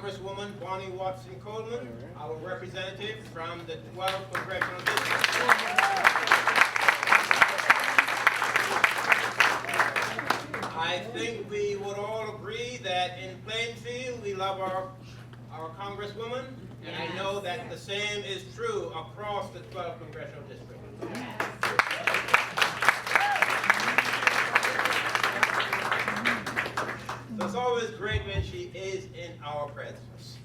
Congresswoman Bonnie Watson Coleman, our representative from the 12th Congressional District. I think we would all agree that in Plainfield we love our Congresswoman, and I know that the same is true across the 12th Congressional District. So it's always great when she is in our presence.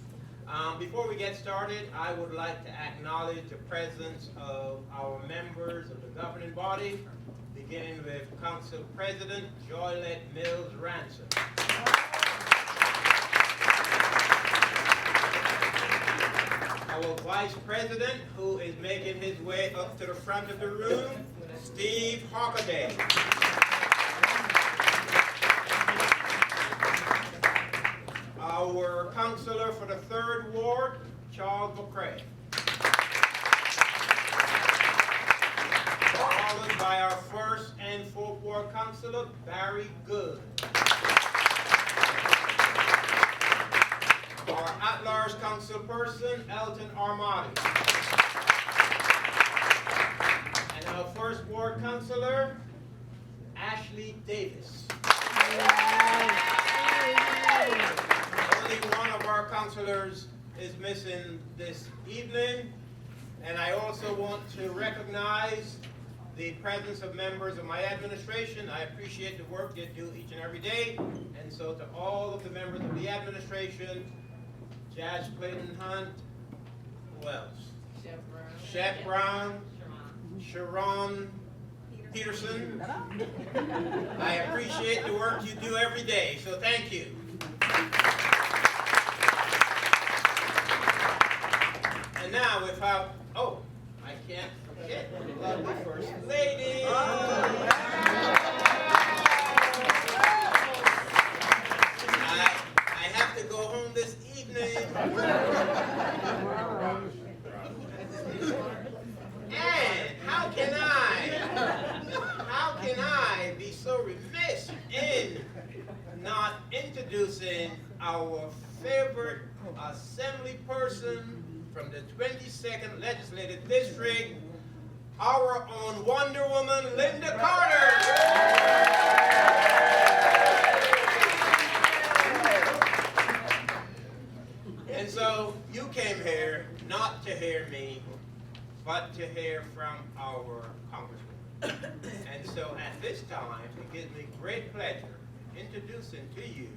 Before we get started, I would like to acknowledge the presence of our members of the governing body, beginning with Council President Joylette Mills Ransom. Our Vice President, who is making his way up to the front of the room, Steve Hockaday. Our Councilor for the 3rd Ward, Charles McCray. Followed by our 1st and 4th Ward Councilor, Barry Good. Our at-large councilperson, Elton Armati. And our 1st Ward Councilor, Ashley Davis. Only one of our councilors is missing this evening, and I also want to recognize the presence of members of my administration. I appreciate the work they do each and every day, and so to all of the members of the administration, Judge Clayton Hunt, who else? Shep Brown, Sharon Peterson. I appreciate the work you do every day, so thank you. And now without, I can't forget the lovely First Lady. I have to go home this evening. And how can I be so remiss in not introducing our favorite assembly person from the 22nd Legislative District, our own Wonder Woman, Linda Carter. And so you came here not to hear me, but to hear from our Congresswoman. And so at this time, it gives me great pleasure introducing to you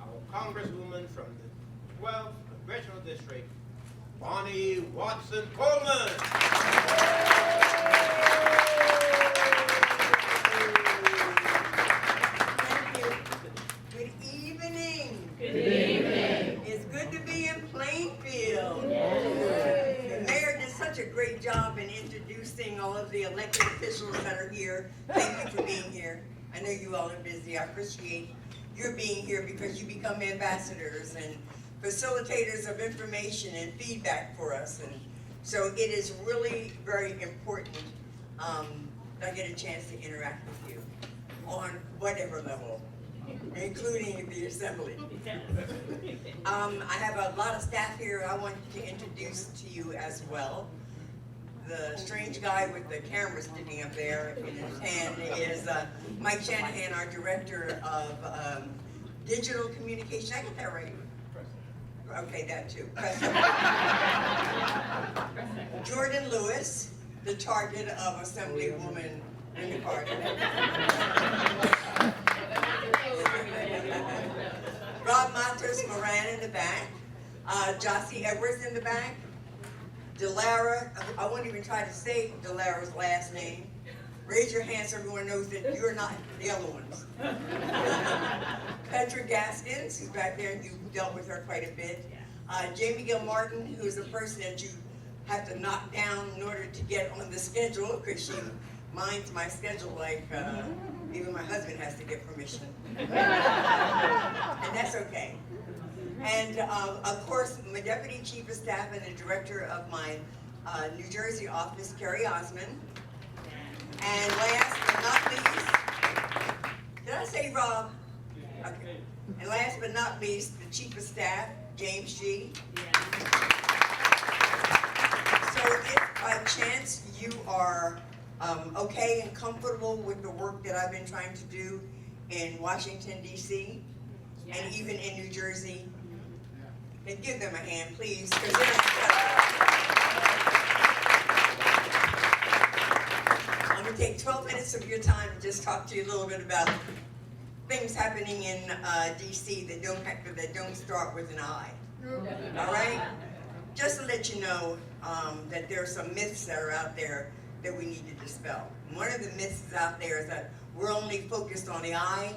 our Congresswoman from the 12th Congressional District, Bonnie Watson Coleman. Thank you. Good evening. Good evening. It's good to be in Plainfield. Yes. The mayor did such a great job in introducing all of the elected officials that are here. Thank you for being here. I know you all are busy. I appreciate your being here because you become ambassadors and facilitators of information and feedback for us. And so it is really very important that I get a chance to interact with you on whatever level, including the assembly. I have a lot of staff here I want to introduce to you as well. The strange guy with the camera sticking up there in his hand is Mike Shanahan, our Director of Digital Communication. I get that right? Okay, that too. Jordan Lewis, the target of Assemblywoman Linda Carter. Rob Matos Moran in the back. Jossie Edwards in the back. Delara, I won't even try to say Delara's last name. Raise your hand so everyone knows that you're not the other ones. Petra Gaskins, who's back there, and you've dealt with her quite a bit. Jamie Gill Martin, who's a person that you have to knock down in order to get on the schedule, because she minds my schedule like even my husband has to get permission. And that's okay. And of course, my Deputy Chief of Staff and the Director of my New Jersey office, Carrie Osmond. And last but not least, did I say Rob? Okay. And last but not least, the Chief of Staff, James G. So if by chance you are okay and comfortable with the work that I've been trying to do in Washington, D.C., and even in New Jersey, then give them a hand, please, because they're I'm going to take 12 minutes of your time and just talk to you a little bit about things happening in D.C. that don't start with an I. All right? Just to let you know that there are some myths that are out there that we need to dispel. One of the myths out there is that we're only focused on the I,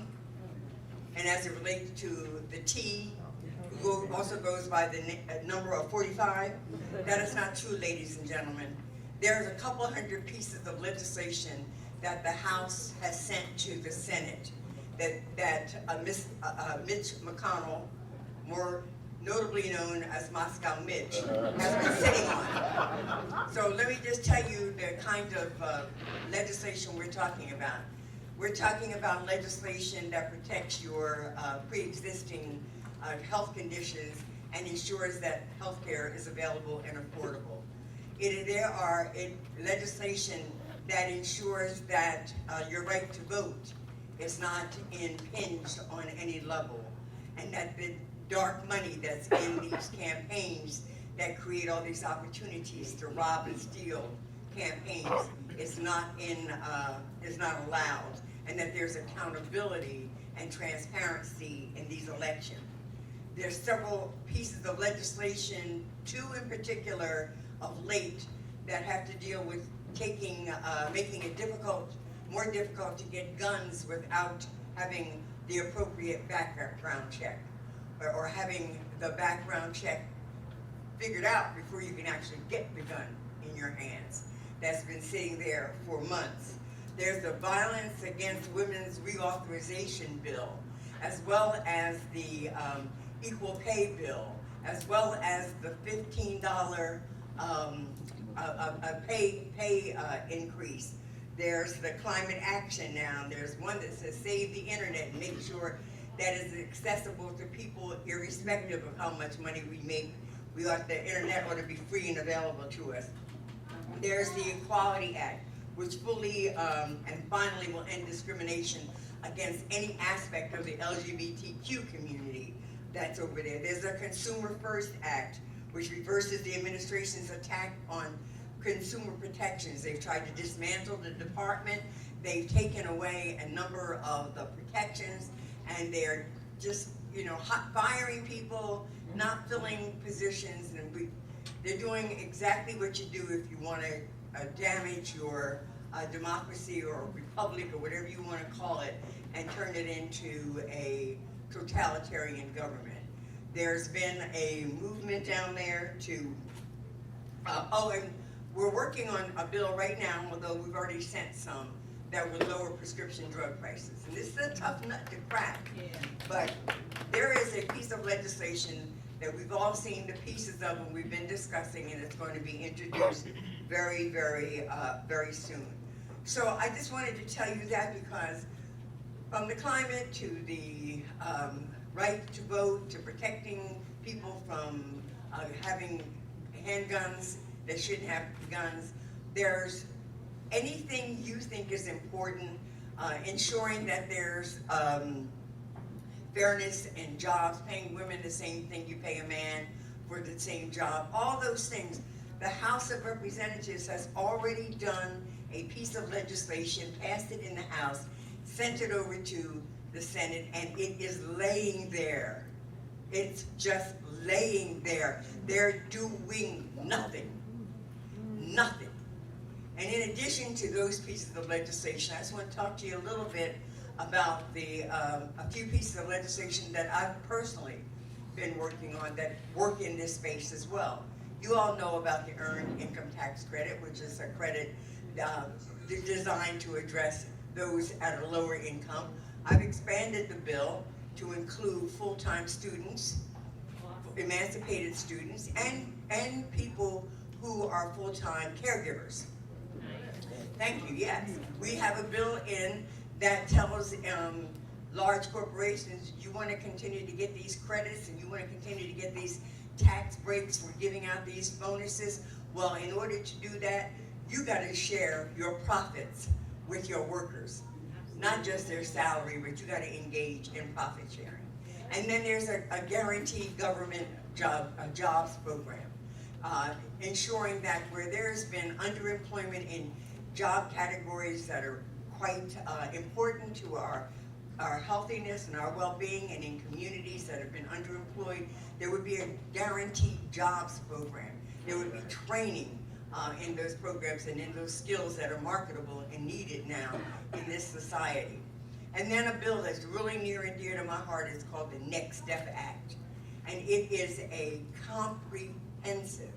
and as it relates to the T, who also goes by the number of 45. That is not true, ladies and gentlemen. There's a couple hundred pieces of legislation that the House has sent to the Senate that Mitch McConnell, more notably known as Moscow Mitch, has been sitting on. So let me just tell you the kind of legislation we're talking about. We're talking about legislation that protects your pre-existing health conditions and ensures that health care is available and affordable. There are legislation that ensures that your right to vote is not impinged on any level, and that the dark money that's in these campaigns that create all these opportunities to rob and steal campaigns is not allowed, and that there's accountability and transparency in these elections. There's several pieces of legislation, two in particular of late, that have to deal with making it more difficult to get guns without having the appropriate background check, or having the background check figured out before you can actually get the gun in your hands. That's been sitting there for months. There's the Violence Against Women's Reauthorization Bill, as well as the Equal Pay Bill, as well as the $15 pay increase. There's the climate action now. There's one that says save the internet and make sure that is accessible to people irrespective of how much money we make. The internet ought to be free and available to us. There's the Equality Act, which fully and finally will end discrimination against any aspect of the LGBTQ community that's over there. There's the Consumer First Act, which reverses the administration's attack on consumer protections. They've tried to dismantle the department. They've taken away a number of the protections, and they're just, hot firing people, not filling positions, and they're doing exactly what you do if you want to damage your democracy or republic or whatever you want to call it, and turn it into a totalitarian government. There's been a movement down there to, and we're working on a bill right now, although we've already sent some, that would lower prescription drug prices. And this is a tough nut to crack, but there is a piece of legislation that we've all seen the pieces of and we've been discussing, and it's going to be introduced very, very, very soon. So I just wanted to tell you that, because from the climate to the right to vote to protecting people from having handguns that shouldn't have guns, there's anything you think is important, ensuring that there's fairness in jobs, paying women the same thing you pay a man for the same job, all those things. The House of Representatives has already done a piece of legislation, passed it in the House, sent it over to the Senate, and it is laying there. It's just laying there. They're doing nothing. Nothing. And in addition to those pieces of legislation, I just want to talk to you a little bit about a few pieces of legislation that I've personally been working on that work in this space as well. You all know about the Earned Income Tax Credit, which is a credit designed to address those at a lower income. I've expanded the bill to include full-time students, emancipated students, and people who are full-time caregivers. Thank you, yes. We have a bill in that tells large corporations, you want to continue to get these credits and you want to continue to get these tax breaks for giving out these bonuses. Well, in order to do that, you got to share your profits with your workers, not just their salary, but you got to engage in profit sharing. And then there's a guaranteed government jobs program, ensuring that where there's been underemployment in job categories that are quite important to our healthiness and our well-being, and in communities that have been underemployed, there would be a guaranteed jobs program. There would be training in those programs and in those skills that are marketable and needed now in this society. And then a bill that's really near and dear to my heart is called the Next Step Act. And it is a comprehensive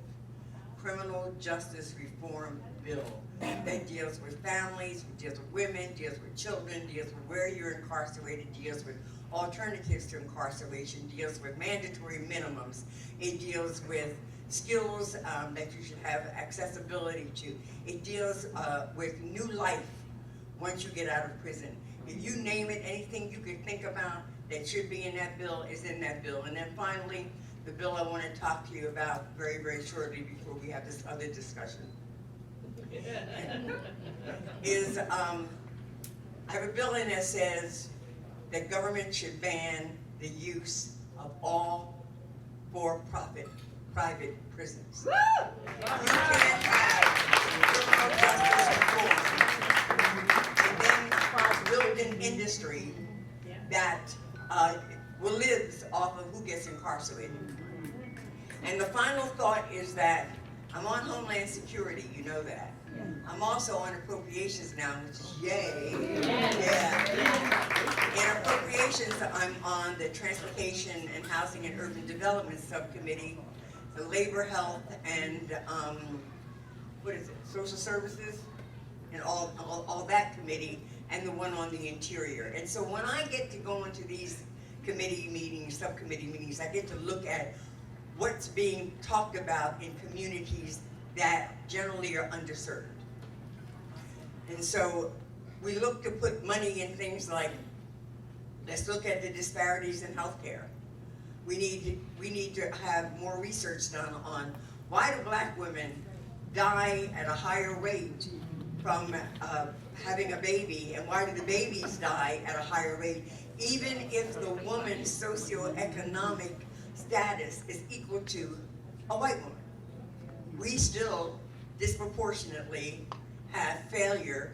criminal justice reform bill that deals with families, deals with women, deals with children, deals with where you're incarcerated, deals with alternatives to incarceration, deals with mandatory minimums. It deals with skills that you should have accessibility to. It deals with new life once you get out of prison. If you name it, anything you could think about that should be in that bill is in that bill. And then finally, the bill I want to talk to you about very, very shortly before we have this other discussion is I have a bill in that says that government should ban the use of all for-profit private prisons. You can't have criminal justice reform and then build an industry that lives off of who gets incarcerated. And the final thought is that I'm on Homeland Security, you know that. I'm also on appropriations now, which is yay. Yeah. In appropriations, I'm on the Transportation and Housing and Urban Development Subcommittee, the Labor, Health, and Social Services, and all that committee, and the one on the Interior. And so when I get to go into these committee meetings, subcommittee meetings, I get to look at what's being talked about in communities that generally are underserved. And so we look to put money in things like, let's look at the disparities in healthcare. We need to have more research done on why do Black women die at a higher rate from having a baby, and why do the babies die at a higher rate, even if the woman's socioeconomic status is equal to a white woman. We still disproportionately have failure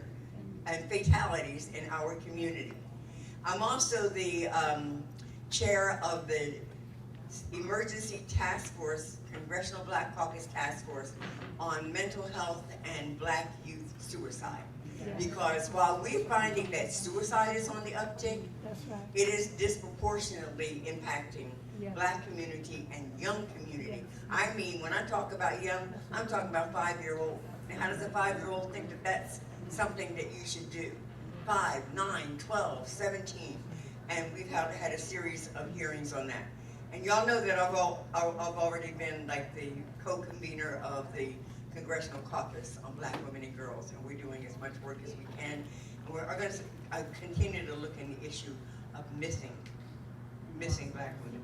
and fatalities in our community. I'm also the chair of the Emergency Task Force, Congressional Black Caucus Task Force on mental health and Black youth suicide. Because while we're finding that suicide is on the uptick, it is disproportionately impacting Black community and young community. I mean, when I talk about young, I'm talking about 5-year-old. And how does a 5-year-old think that that's something that you should do? 5, 9, 12, 17. And we've had a series of hearings on that. And y'all know that I've already been like the co-convener of the Congressional Caucus on Black Women and Girls, and we're doing as much work as we can. And we're going to continue to look in the issue of missing Black women.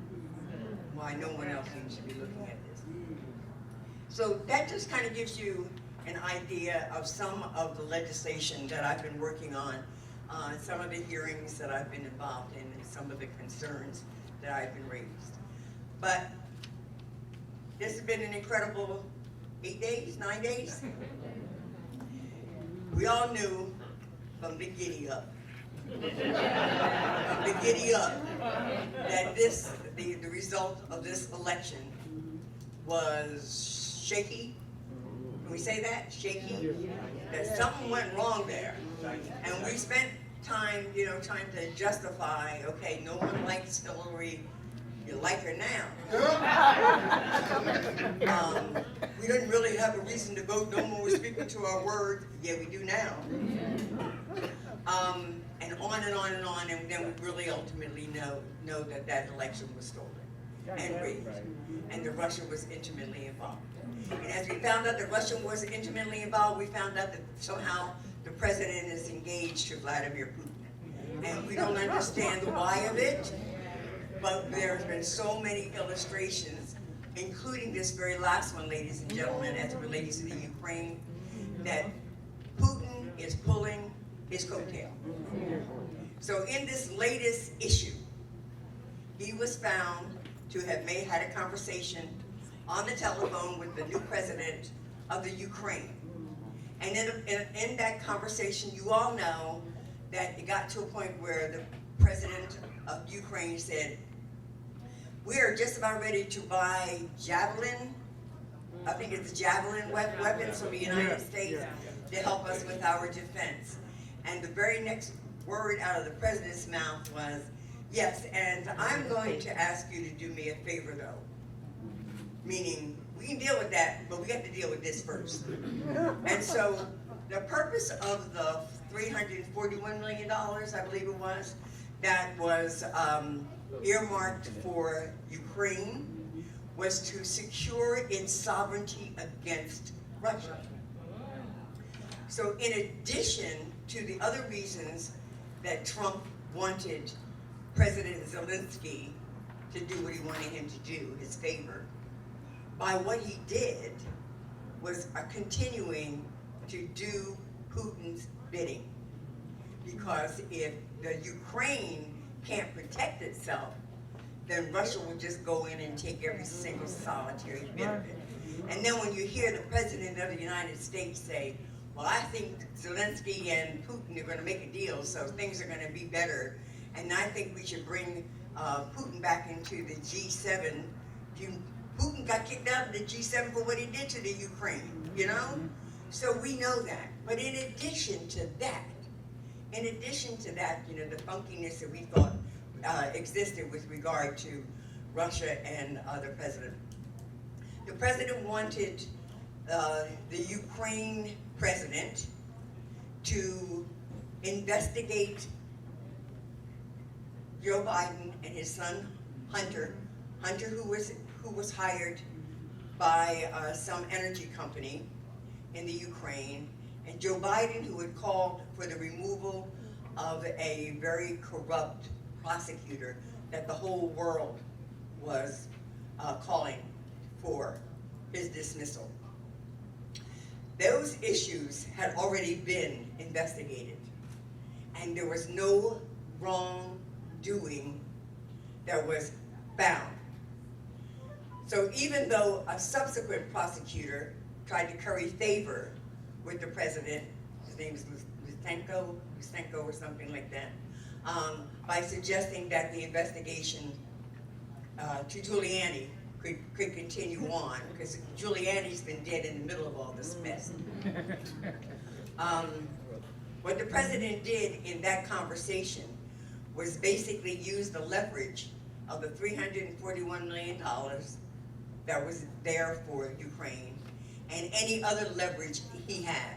Why no one else seems to be looking at this. So that just kind of gives you an idea of some of the legislation that I've been working on, some of the hearings that I've been involved in, and some of the concerns that I've been raised. But this has been an incredible 8 days, 9 days. We all knew from the giddy up, that the result of this election was shaky. Can we say that? Shaky? That something went wrong there. And we spent time, trying to justify, okay, no one likes Hillary, you like her now. We didn't really have a reason to vote, no one was speaking to our word, yeah, we do now. And on and on and on, and then we really ultimately know that that election was stolen and rigged, and that Russia was intimately involved. And as we found out that Russia was intimately involved, we found out that somehow the president is engaged to Vladimir Putin. and we don't understand the why of it, but there's been so many illustrations, including this very last one, ladies and gentlemen, as it relates to the Ukraine, that Putin is pulling his coattail. So in this latest issue, he was found to have had a conversation on the telephone with the new president of the Ukraine. And in that conversation, you all know that it got to a point where the president of Ukraine said, we are just about ready to buy Javelin, I think it's Javelin weapons from the United States to help us with our defense. And the very next word out of the president's mouth was, yes, and I'm going to ask you to do me a favor though. Meaning, we can deal with that, but we have to deal with this first. And so, the purpose of the $341 million, I believe it was, that was earmarked for Ukraine, was to secure its sovereignty against Russia. So in addition to the other reasons that Trump wanted President Zelensky to do what he wanted him to do, his favor, by what he did was continuing to do Putin's bidding. Because if the Ukraine can't protect itself, then Russia will just go in and take every single solitary bit of it. And then when you hear the President of the United States say, well, I think Zelensky and Putin are going to make a deal, so things are going to be better, and I think we should bring Putin back into the G7. Putin got kicked out of the G7 for what he did to the Ukraine, you know? So we know that. But in addition to that, you know, the funkiness that we thought existed with regard to Russia and the president. The president wanted the Ukraine president to investigate Joe Biden and his son Hunter, who was hired by some energy company in the Ukraine, and Joe Biden, who had called for the removal of a very corrupt prosecutor that the whole world was calling for his dismissal. Those issues had already been investigated, and there was no wrongdoing that was found. So even though a subsequent prosecutor tried to curry favor with the president, his name is Lustenko or something like that, by suggesting that the investigation to Giuliani could continue on, because Giuliani's been dead in the middle of all this mess. What the president did in that conversation was basically use the leverage of the $341 million that was there for Ukraine and any other leverage he had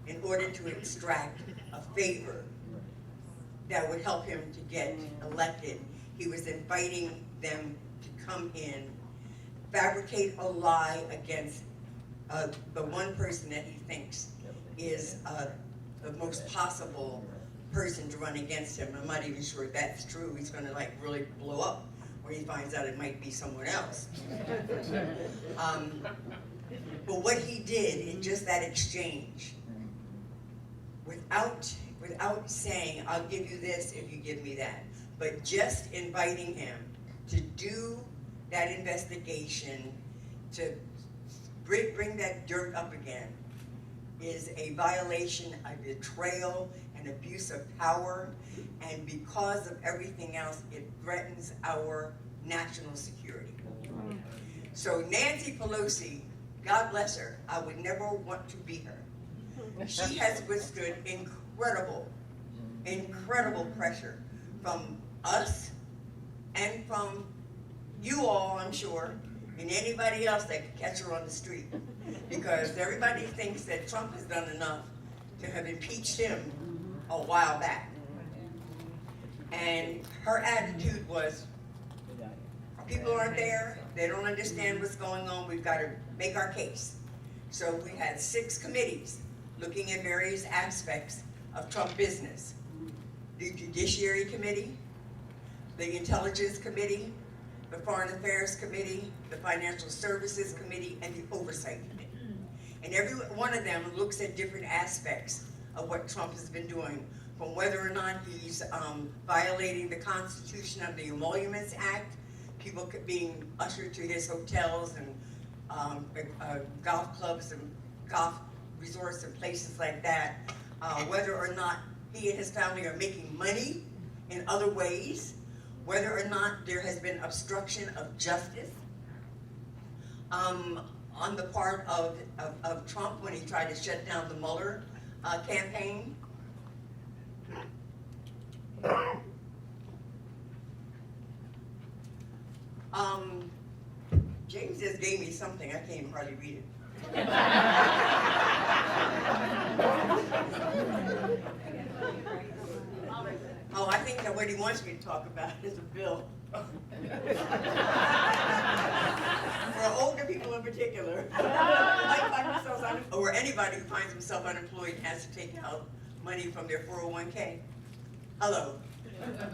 in order to extract a favor that would help him to get elected. He was inviting them to come in, fabricate a lie against the one person that he thinks is the most possible person to run against him. I'm not even sure if that's true. He's going to like really blow up when he finds out it might be someone else. But what he did in just that exchange, without saying, I'll give you this if you give me that, but just inviting him to do that investigation, to bring that dirt up again, is a violation, a betrayal, an abuse of power, and because of everything else, it threatens our national security. So Nancy Pelosi, God bless her, I would never want to be her. She has withstood incredible pressure from us and from you all, I'm sure, and anybody else that could catch her on the street. Because everybody thinks that Trump has done enough to have impeached him a while back. And her attitude was, people aren't there, they don't understand what's going on, we've got to make our case. So we had 6 committees looking at various aspects of Trump business. the Judiciary Committee, the Intelligence Committee, the Foreign Affairs Committee, the Financial Services Committee, and the Oversight Committee. And every one of them looks at different aspects of what Trump has been doing, from whether or not he's violating the Constitution of the Emoluments Act, people being ushered to his hotels and golf clubs and golf resorts and places like that, whether or not he and his family are making money in other ways, whether or not there has been obstruction of justice on the part of Trump when he tried to shut down the Mueller campaign. James just gave me something, I can't even hardly read it. Oh, I think that what he wants me to talk about is a bill. For older people in particular, might find themselves or anybody who finds himself unemployed and has to take out money from their 401k. Hello.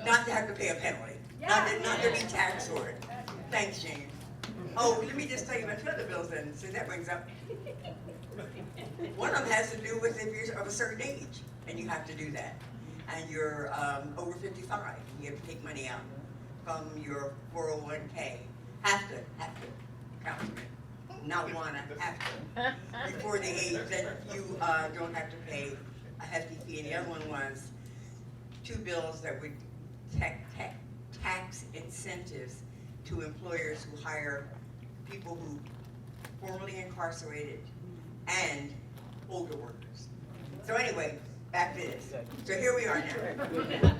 Not to have to pay a penalty. Not to be taxed for it. Thanks, James. Oh, let me just tell you about two other bills then, so that brings up. One of them has to do with if you're of a certain age, and you have to do that. And you're over 55, and you have to take money out from your 401k. Have to, Councilman. Not wanna, have to. Before the age that you don't have to pay a hefty fee. And the other one was two bills that would tax incentives to employers who hire people who formerly incarcerated and older workers. So anyway, back to this. So here we are now.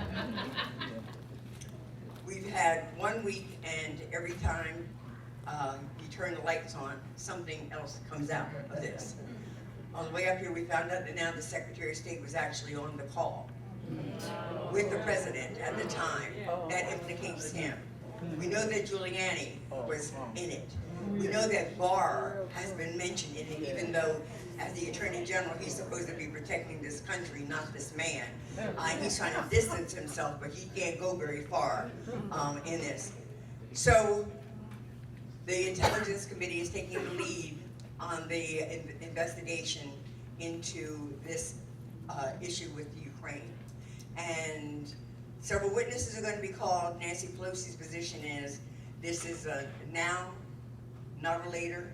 We've had 1 week, and every time you turn the lights on, something else comes out of this. On the way up here, we found out that now the Secretary of State was actually on the call with the president at the time. That implicates him. We know that Giuliani was in it. We know that Barr has been mentioned in it, even though as the Attorney General, he's supposed to be protecting this country, not this man. He's trying to distance himself, but he can't go very far in this. So the Intelligence Committee is taking the lead on the investigation into this issue with Ukraine. And several witnesses are going to be called. Nancy Pelosi's position is this is a now, not a later.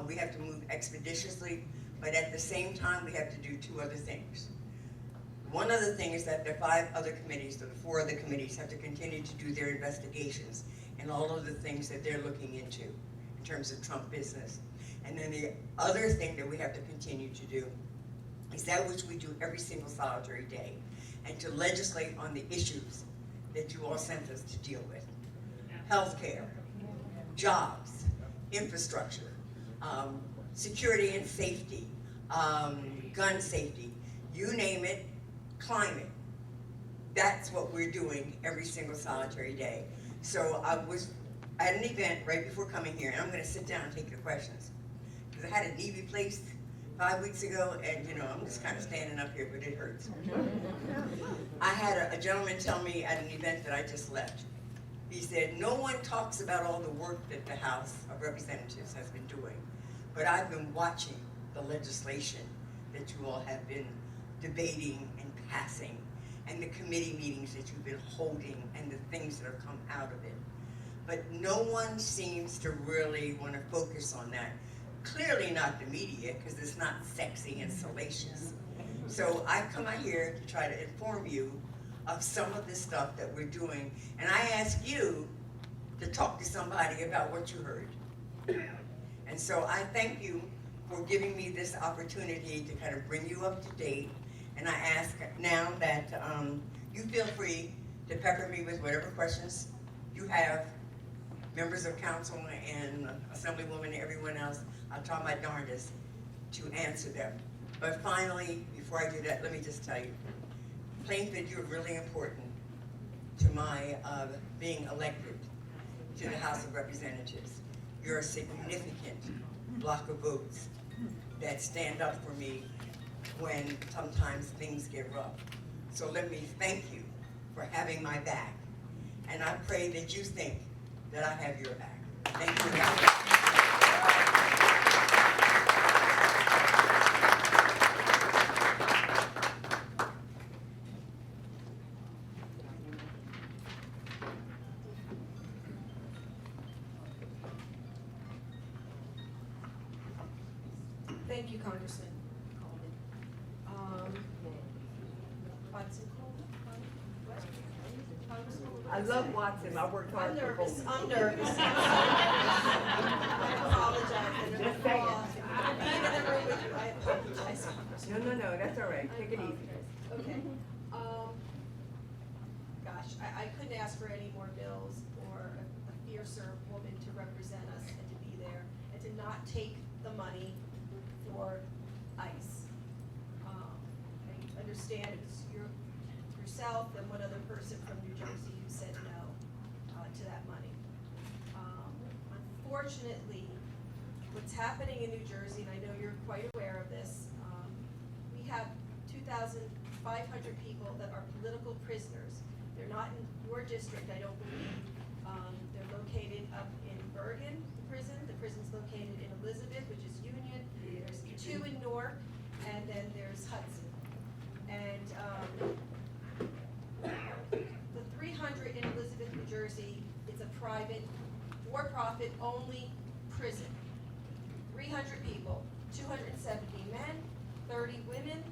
We have to move expeditiously, but at the same time, we have to do two other things. One other thing is that the 5 other committees, or the 4 other committees, have to continue to do their investigations and all of the things that they're looking into in terms of Trump business. And then the other thing that we have to continue to do is that which we do every single solitary day, and to legislate on the issues that you all sent us to deal with. Healthcare, jobs, infrastructure, security and safety, gun safety, you name it, climate. That's what we're doing every single solitary day. So I was at an event right before coming here, and I'm going to sit down and take your questions. Because I had a knee replaced 5 weeks ago, and I'm just kind of standing up here, but it hurts. I had a gentleman tell me at an event that I just left. He said, no one talks about all the work that the House of Representatives has been doing, but I've been watching the legislation that you all have been debating and passing, and the committee meetings that you've been holding, and the things that have come out of it. But no one seems to really want to focus on that. Clearly not the media, because it's not sexy and salacious. So I've come out here to try to inform you of some of the stuff that we're doing, and I ask you to talk to somebody about what you heard. And so I thank you for giving me this opportunity to kind of bring you up to date, and I ask now that you feel free to pepper me with whatever questions you have, members of council and Assemblywoman and everyone else. I'll try my darndest to answer them. But finally, before I do that, let me just tell you, Plainfield, you're really important to my being elected to the House of Representatives. You're a significant block of votes that stand up for me when sometimes things get rough. So let me thank you for having my back. And I pray that you think that I have your back. Thank you. Thank you, Congressman Coleman. Watson Coleman? What? Congresswoman, what I is love it? Watson, I worked hard I'm for nervous, both. I'm nervous. I apologize. I never Just saying. thought. Being in the room with you, I apologize, Congresswoman. No, that's all right, take it easy. Okay. Gosh, I couldn't ask for any more bills or a fiercer woman to represent us and to be there and to not take the money for ICE. I understand it's yourself and one other person from New Jersey who said no to that money. Unfortunately, what's happening in New Jersey, and I know you're quite aware of this, we have 2,500 people that are political prisoners. They're not in your district, I don't believe. They're located up in Bergen, the prison. The prison's located in Elizabeth, which is Union. There's 2 in Newark, and then there's Hudson. And the 300 in Elizabeth, New Jersey, it's a private, for-profit only prison. 300 people, 270 men, 30 women.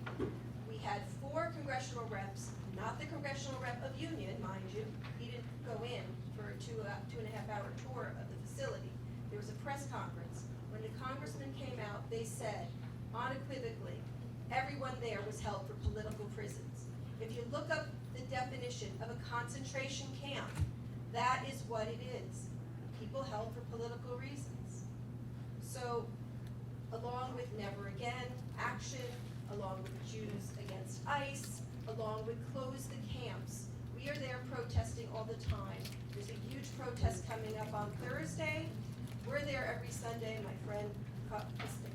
We had 4 congressional reps, not the congressional rep of Union, mind you. He didn't go in for a 2.5-hour tour of the facility. There was a press conference. When the congressman came out, they said unequivocally, everyone there was held for political prisons. If you look up the definition of a concentration camp, that is what it is. People held for political reasons. So, along with Never Again action, along with Jews Against ICE, along with Close the Camps, we are there protesting all the time. There's a huge protest coming up on Thursday. We're there every Sunday. My friend,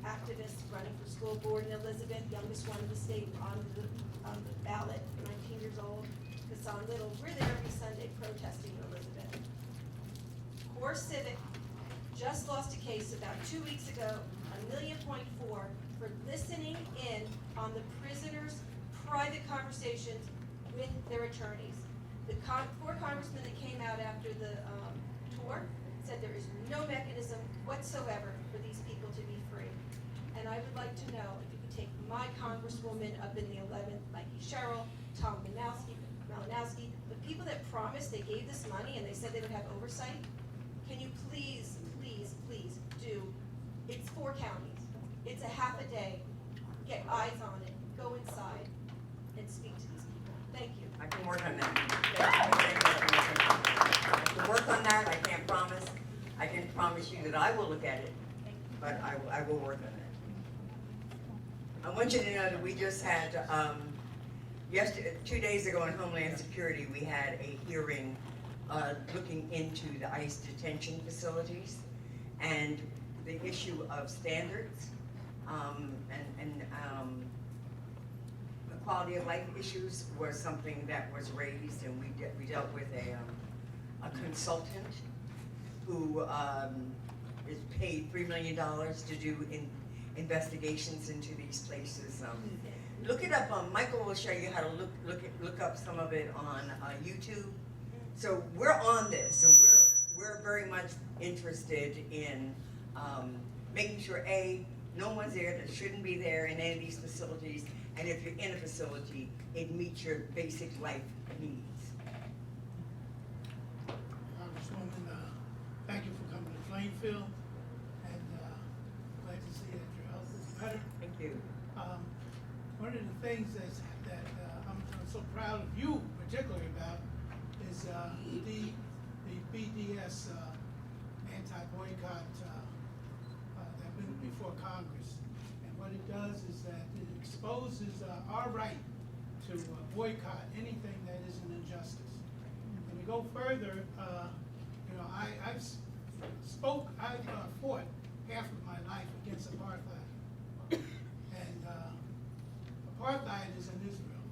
activist running for school board in Elizabeth, youngest one in the state on the ballot, 19 years old, Hassan Little. We're there every Sunday protesting in Elizabeth. Core Civic just lost a case about 2 weeks ago, $1.4 million for listening in on the prisoners' private conversations with their attorneys. The 4 congressmen that came out after the tour said there is no mechanism whatsoever for these people to be free. And I would like to know if you could take my congresswoman up in the 11th, Mikey Sherrill, Tom Malinowski, the people that promised they gave this money and they said they would have oversight. Can you please, please, please do, it's 4 counties, it's a half a day, get eyes on it, go inside and speak to these people. Thank you. I can work on that. I can work on that, I can't promise. I can promise you that I will look at it, but I will work on it. I want you to know that we just had, 2 days ago in Homeland Security, we had a hearing looking into the ICE detention facilities and the issue of standards and the quality of life issues was something that was raised, and we dealt with a consultant who is paid $3 million to do investigations into these places. Look it up. Michael will show you how to look up some of it on YouTube. So we're on this, and we're very much interested in making sure no one's there that shouldn't be there in any of these facilities, and if you're in a facility, it meets your basic life needs. Congresswoman, thank you for coming to Plainfield, and glad to see that your health is better. Thank you. One of the things that I'm so proud of you particularly about is the BDS anti-boycott that went before Congress. And what it does is that it exposes our right to boycott anything that is an injustice. And to go further, I've fought half of my life against apartheid. And apartheid is in Israel.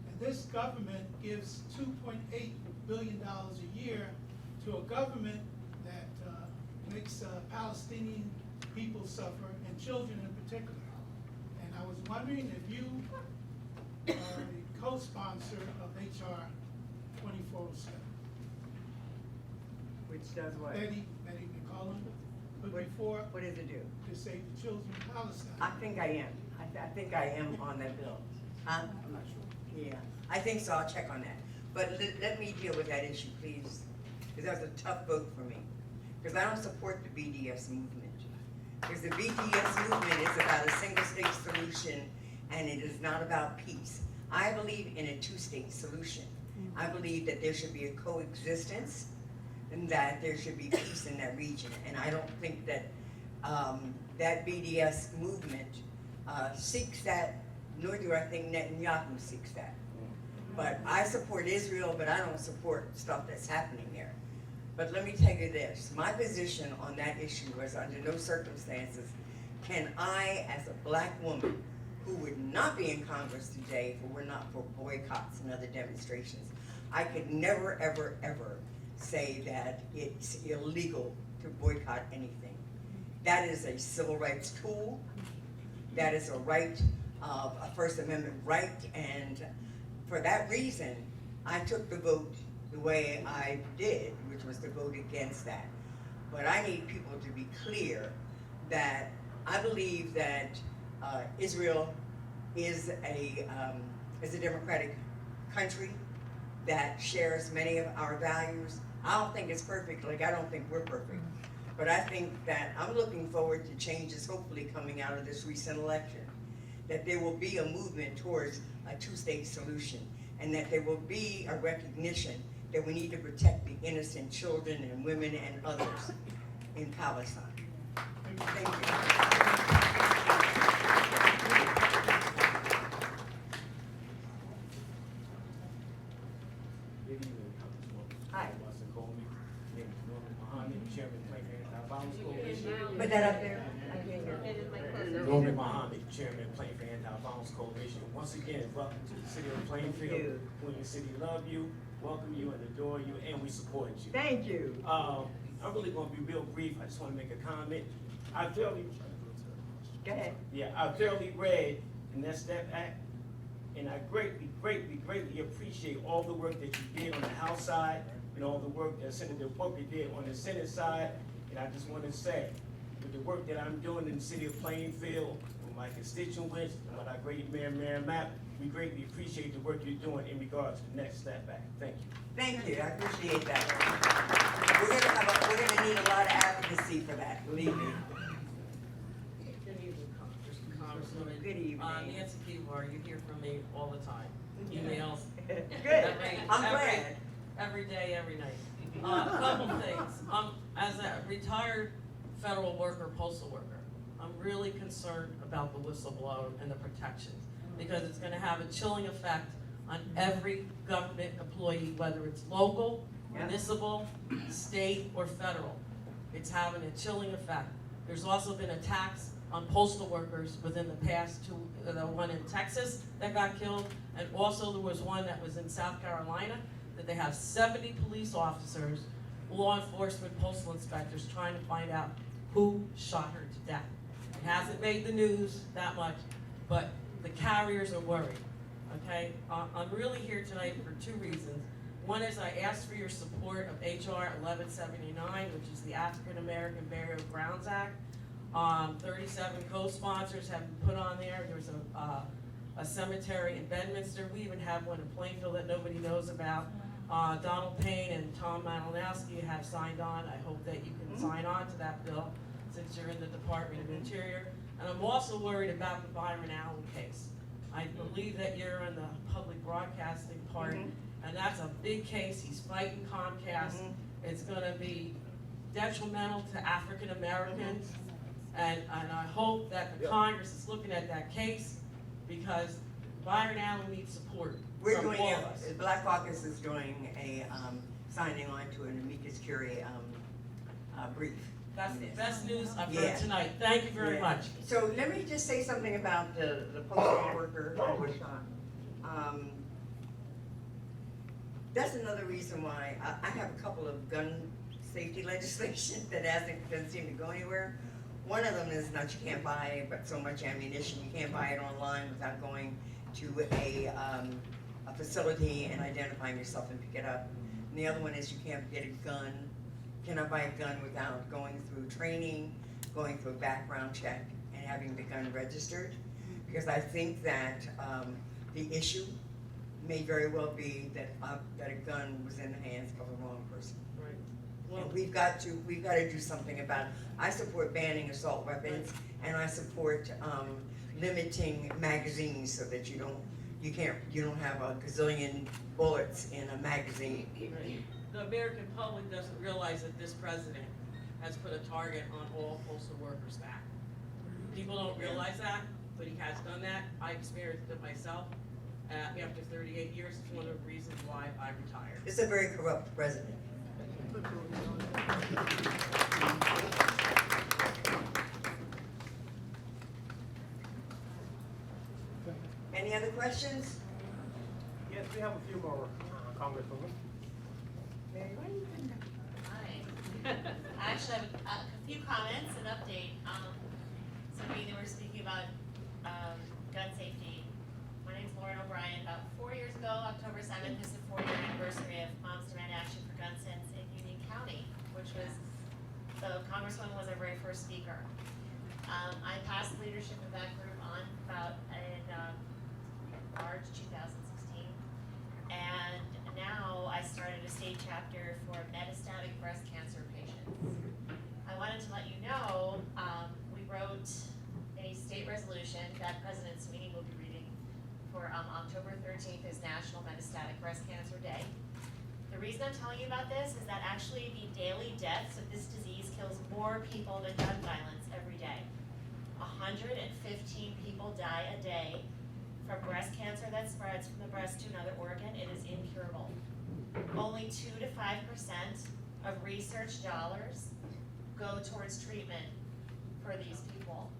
And this government gives $2.8 billion a year to a government that makes Palestinian people suffer, and children in particular. And I was wondering if you are the co-sponsor of HR 2407. Which does what? Betty McCollum put What- before What does it do? to save the children of Palestine. I think I am. I think I am on that bill. Huh? I'm not sure. Yeah, I think so, I'll check on that. But let me deal with that issue, please, because that was a tough vote for me. Because I don't support the BDS movement. Because the BDS movement is about a single state solution, and it is not about peace. I believe in a two-state solution. I believe that there should be a coexistence, and that there should be peace in that region. And I don't think that that BDS movement seeks that, nor do I think Netanyahu seeks that. But I support Israel, but I don't support stuff that's happening there. But let me tell you this, my position on that issue was under no circumstances can I, as a black woman who would not be in Congress today if it were not for boycotts and other demonstrations, I could never, ever, ever say that it's illegal to boycott anything. That is a civil rights tool. That is a right, a First Amendment right, and for that reason, I took the vote the way I did, which was to vote against that. But I need people to be clear that I believe that Israel is a democratic country that shares many of our values. I don't think it's perfect, like I don't think we're perfect. But I think that I'm looking forward to changes hopefully coming out of this recent election. That there will be a movement towards a two-state solution, and that there will be a recognition that we need to protect the innocent children and women and others in Palestine. Thank you. Good evening, Congresswoman Hi. Bonnie Watson Coleman, name is Norman Muhammad, Chairman, Plainfield Anti-Violence Coalition. Put that up there. I can't hear. Norman Muhammad, Chairman, Plainfield Anti-Violence Coalition. Once again, welcome to the city of Plainfield. Queen City love you, welcome you, and adore you, and we support you. Thank you. I'm really gonna be real brief. I just wanna make a comment. I fairly read the Next Step Act, and I greatly appreciate all the work that you did on the House side, and all the work that Senator Booker did on the Senate side. And I just wanna say, with the work that I'm doing in the city of Plainfield, with my constituents, and with our great Mayor Mapp, we greatly appreciate the work you're doing in regards to the Next Step Act. Thank you. Thank you, I appreciate that. We're gonna need a lot of advocacy for that, believe me. Good evening, Congresswoman. Good evening. Nancy Peeble, you hear from me all the time. Emails. Good. I'm glad. Every day, every night. A couple things. As a retired federal worker, postal worker, I'm really concerned about the whistleblower and the protections, because it's gonna have a chilling effect on every government employee, whether it's local, Yeah. municipal, state, or federal. It's having a chilling effect. There's also been attacks on postal workers within the past two, the one in Texas that got killed, and also there was one that was in South Carolina, that they have 70 police officers, law enforcement, postal inspectors trying to find out who shot her to death. It hasn't made the news that much, but the carriers are worried, okay? I'm really here tonight for two reasons. One is I asked for your support of HR 1179, which is the AfricanAmerican Burial Grounds Act. 37 co-sponsors have been put on there. There's a cemetery in Bedminster. We even have one in Plainfield that nobody knows about. Donald Payne and Tom Malinowski have signed on. I hope that you can sign on to that bill since you're in the Department of Interior. And I'm also worried about the Byron Allen case. I believe that you're in the public broadcasting part, and that's a big case. He's fighting Comcast. It's gonna be detrimental to African Americans. And I hope that the Congress is looking at that case, because Byron Allen needs support We're from doing, all of us. the Black Caucus is doing a, signing on to an amicus curiae, brief. That's on the this. best news I've Yeah. heard tonight. Thank you very Yeah. much. So let me just say something about the postal worker that was shot. That's another reason why I have a couple of gun safety legislation that doesn't seem to go anywhere. One of them is that you can't buy but so much ammunition, you can't buy it online without going to a facility and identifying yourself and pick it up. And the other one is you can't get a gun, cannot buy a gun without going through training, going through a background check, and having the gun registered. Because I think that the issue may very well be that a gun was in the hands of the wrong person. Right. And Well, we've got to do something about it. I support banning assault weapons, and I support limiting magazines so that you don't have a gazillion bullets in a magazine. right. The American public doesn't realize that this president has put a target on all postal workers' back. People don't realize that, but he has done that. I experienced it myself. After 38 years, it's one of the reasons why I retired. It's a very corrupt president. Any other questions? Yes, we have a few more, Congresswoman. Mary, why do you think Hi. I actually have a few comments, an update. So we were speaking about gun safety. My name's Lauren O'Brien. About 4 years ago, October 7th is the 4-year anniversary of Moms Demand Action for Gun Sense in Union County, which was, the Congresswoman was our very first speaker. I passed the leadership of that group on about in March 2016. And now I started a state chapter for metastatic breast cancer patients. I wanted to let you know, we wrote a state resolution that President Sweeney will be reading for October 13th is National Metastatic Breast Cancer Day. The reason I'm telling you about this is that actually the daily deaths of this disease kills more people than gun violence every day. 115 people die a day from breast cancer that spreads from the breast to another organ. It is incurable. Only 2 to 5% of research dollars go towards treatment for these people.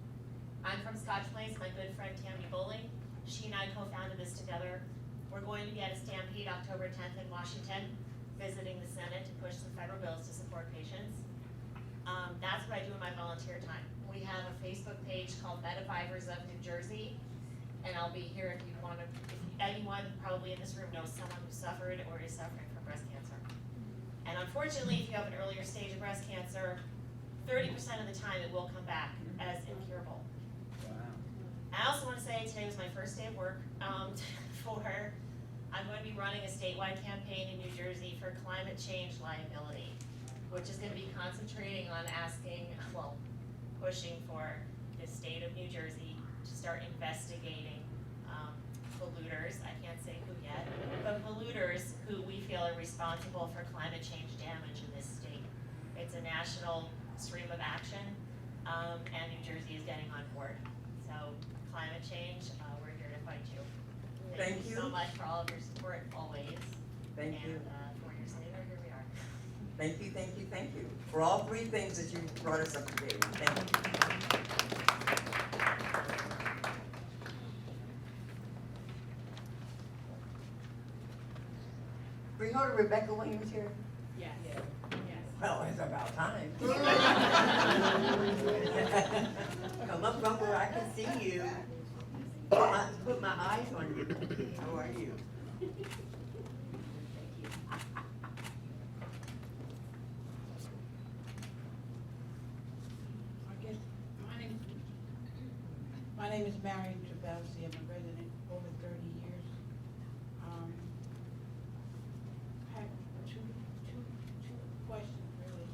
I'm from Scotch Plains, my good friend Tammy Bowling. She and I co-founded this together. We're going to be at a Stampede October 10th in Washington, visiting the Senate to push some federal bills to support patients. That's what I do in my volunteer time. We have a Facebook page called Metavivors of New Jersey, and I'll be here if you want to, if anyone probably in this room knows someone who suffered or is suffering from breast cancer. And unfortunately, if you have an earlier stage of breast cancer, 30% of the time it will come back as incurable. I also want to say today was my first day of work I'm going to be running a statewide campaign in New Jersey for climate change liability, which is going to be concentrating on pushing for the state of New Jersey to start investigating polluters, I can't say who yet, but polluters who we feel are responsible for climate change damage in this state. It's a national stream of action, and New Jersey is getting on board. So climate change, we're here to fight you. Thank you so much for all of your support always. Thank you. And 4 years later, here we are. Thank you, thank you, thank you for all three things that you brought us up to date. Thank you. Bring her to Rebecca Williams here. Yes. Well, it's about time. Come up, come where I can see you. Put my eyes on you. How are you? My name is Marion Trabelsi. I'm a resident over 30 years. I have two questions really.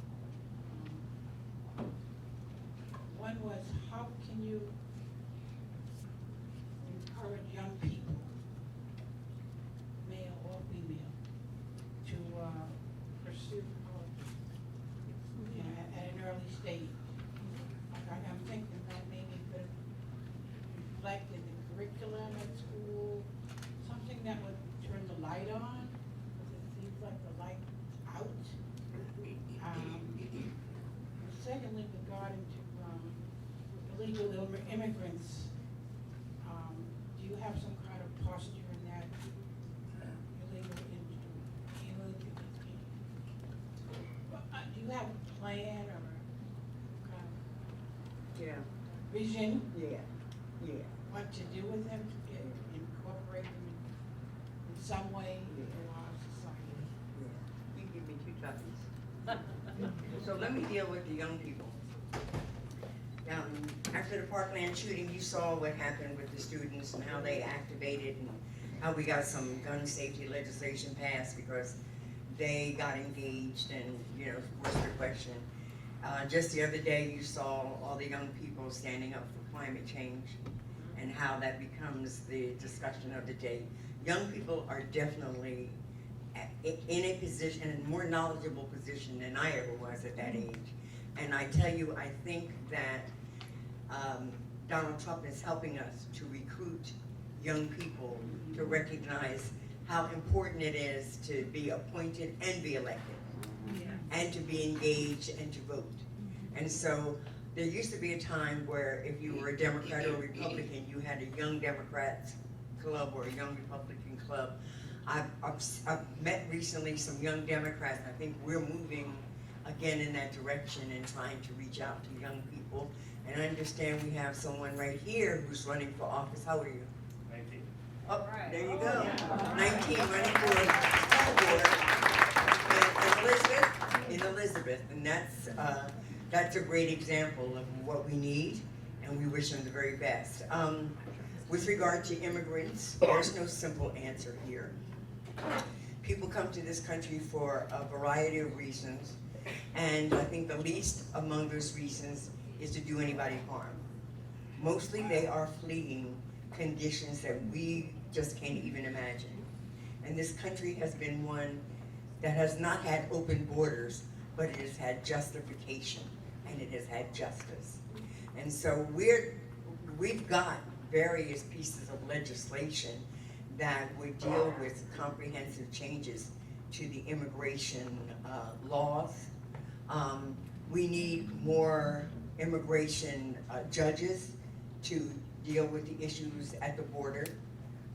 One was, how can you encourage young people, male or female, to pursue college, at an early stage? I'm thinking that maybe could reflect in the curriculum at school, something that would turn the light on, because it seems like the light out. Secondly, regarding to illegal immigrants, do you have some kind of posture in that illegal plan or a kind of Yeah, vision, yeah, yeah. what to do with them, to get, incorporate them in some way in our society? You give me 2 topics. So let me deal with the young people. After the Parkland shooting, you saw what happened with the students and how they activated and how we got some gun safety legislation passed because they got engaged and, voiced their question. Just the other day, you saw all the young people standing up for climate change and how that becomes the discussion of the day. Young people are definitely in a position, a more knowledgeable position than I ever was at that age. And I tell you, I think that Donald Trump is helping us to recruit young people to recognize how important it is to be appointed and be elected, and to be engaged and to vote. And so there used to be a time where if you were a Democrat or a Republican, you had a young Democrats club or a young Republican club. I've met recently some young Democrats. I think we're moving again in that direction and trying to reach out to young people. And I understand we have someone right here who's running for office. How are you? 19. Oh, there you go. 19 running for school board in Elizabeth. And that's a great example of what we need, and we wish them the very best. With regard to immigrants, there's no simple answer here. People come to this country for a variety of reasons, and I think the least among those reasons is to do anybody harm. Mostly they are fleeing conditions that we just can't even imagine. And this country has been one that has not had open borders, but it has had justification, and it has had justice. And so we've got various pieces of legislation that would deal with comprehensive changes to the immigration laws. We need more immigration judges to deal with the issues at the border.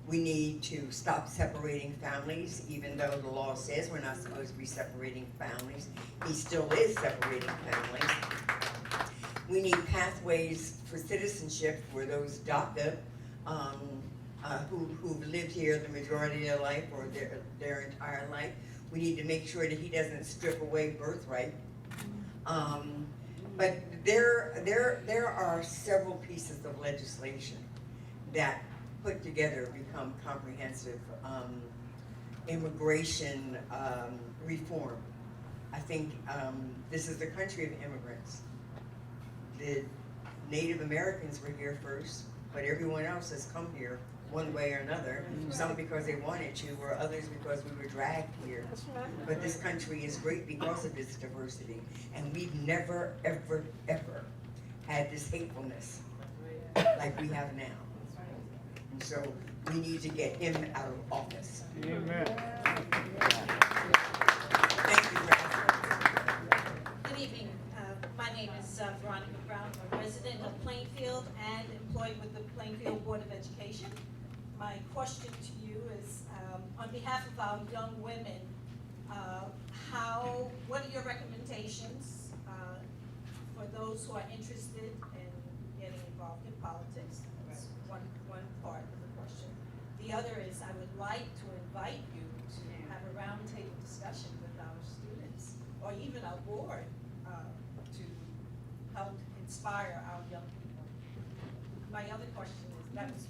We need to stop separating families, even though the law says we're not supposed to be separating families. He still is separating families. We need pathways for citizenship for those DACA who've lived here the majority of their life or their entire life. We need to make sure that he doesn't strip away birthright. But there are several pieces of legislation that put together become comprehensive immigration reform. I think this is the country of immigrants. The Native Americans were here first, but everyone else has come here one way or another. Some because they wanted to, or others because we were dragged here. But this country is great because of its diversity. And we've never, ever, ever had this hatefulness like we have now. And so we need to get him out of office. Amen. Thank you, Brad. Good evening. My name is Veronica Brown. I'm a resident of Plainfield and employed with the Plainfield Board of Education. My question to you is, on behalf of our young women, what are your recommendations for those who are interested in getting involved in politics? That's one part of the question. The other is, I would like to invite you to have a roundtable discussion with our students, or even our board, to help inspire our young people. My other question is,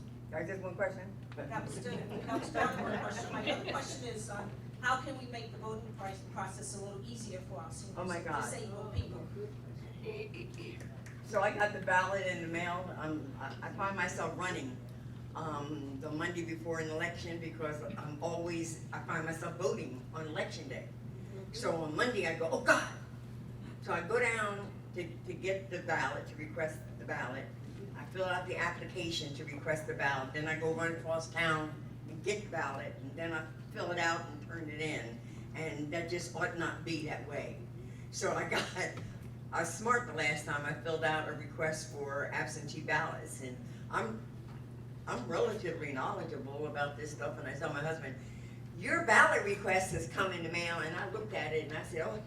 Just one question? that was part of my question. My other question is, how can we make the voting process a little easier for our seniors? Oh my God. Disabled people. So I got the ballot in the mail. I find myself running the Monday before an election because I find myself voting on election day. So on Monday I go, oh God. So I go down to get the ballot, to request the ballot. I fill out the application to request the ballot. Then I go run across town and get the ballot, and then I fill it out and turn it in. And that just ought not be that way. So I was smart the last time. I filled out a request for absentee ballots, and I'm relatively knowledgeable about this stuff, and I tell my husband, your ballot request has come in the mail, and I looked at it and I said, oh,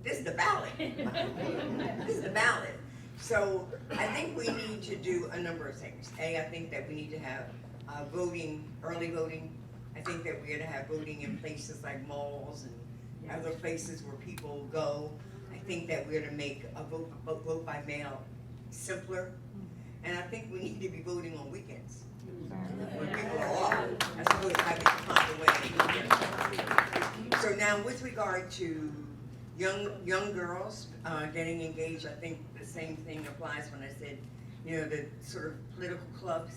This is the ballot. This is the ballot. So I think we need to do a number of things. I think that we need to have voting, early voting. I think that we ought to have voting in places like malls and other places where people go. I think that we ought to make a vote by mail simpler. And I think we need to be voting on weekends. When people are off, as opposed to having to come away. So now with regard to young girls getting engaged, I think the same thing applies when I said, you know, the sort of political clubs.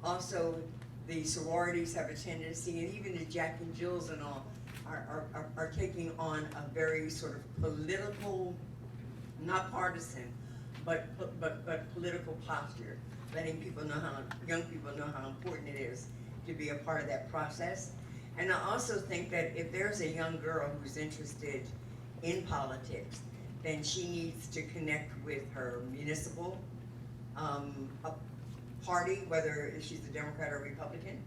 Also, the sororities have a tendency, and even the Jack and Jills and all, are taking on a very sort of political, not partisan, but political posture, letting people know young people know how important it is to be a part of that process. And I also think that if there's a young girl who's interested in politics, then she needs to connect with her municipal party, whether she's a Democrat or Republican,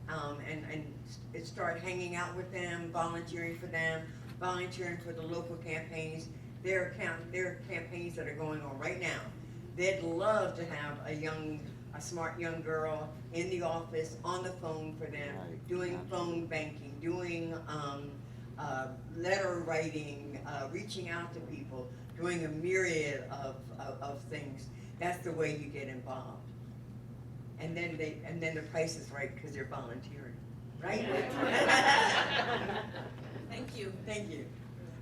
and start hanging out with them, volunteering for them, volunteering for the local campaigns. There are campaigns that are going on right now. They'd love to have a smart young girl in the office, on the phone for them, doing phone banking, doing letter writing, reaching out to people, doing a myriad of things. That's the way you get involved. And then the price is right because they're volunteering, right? Thank you. Thank you.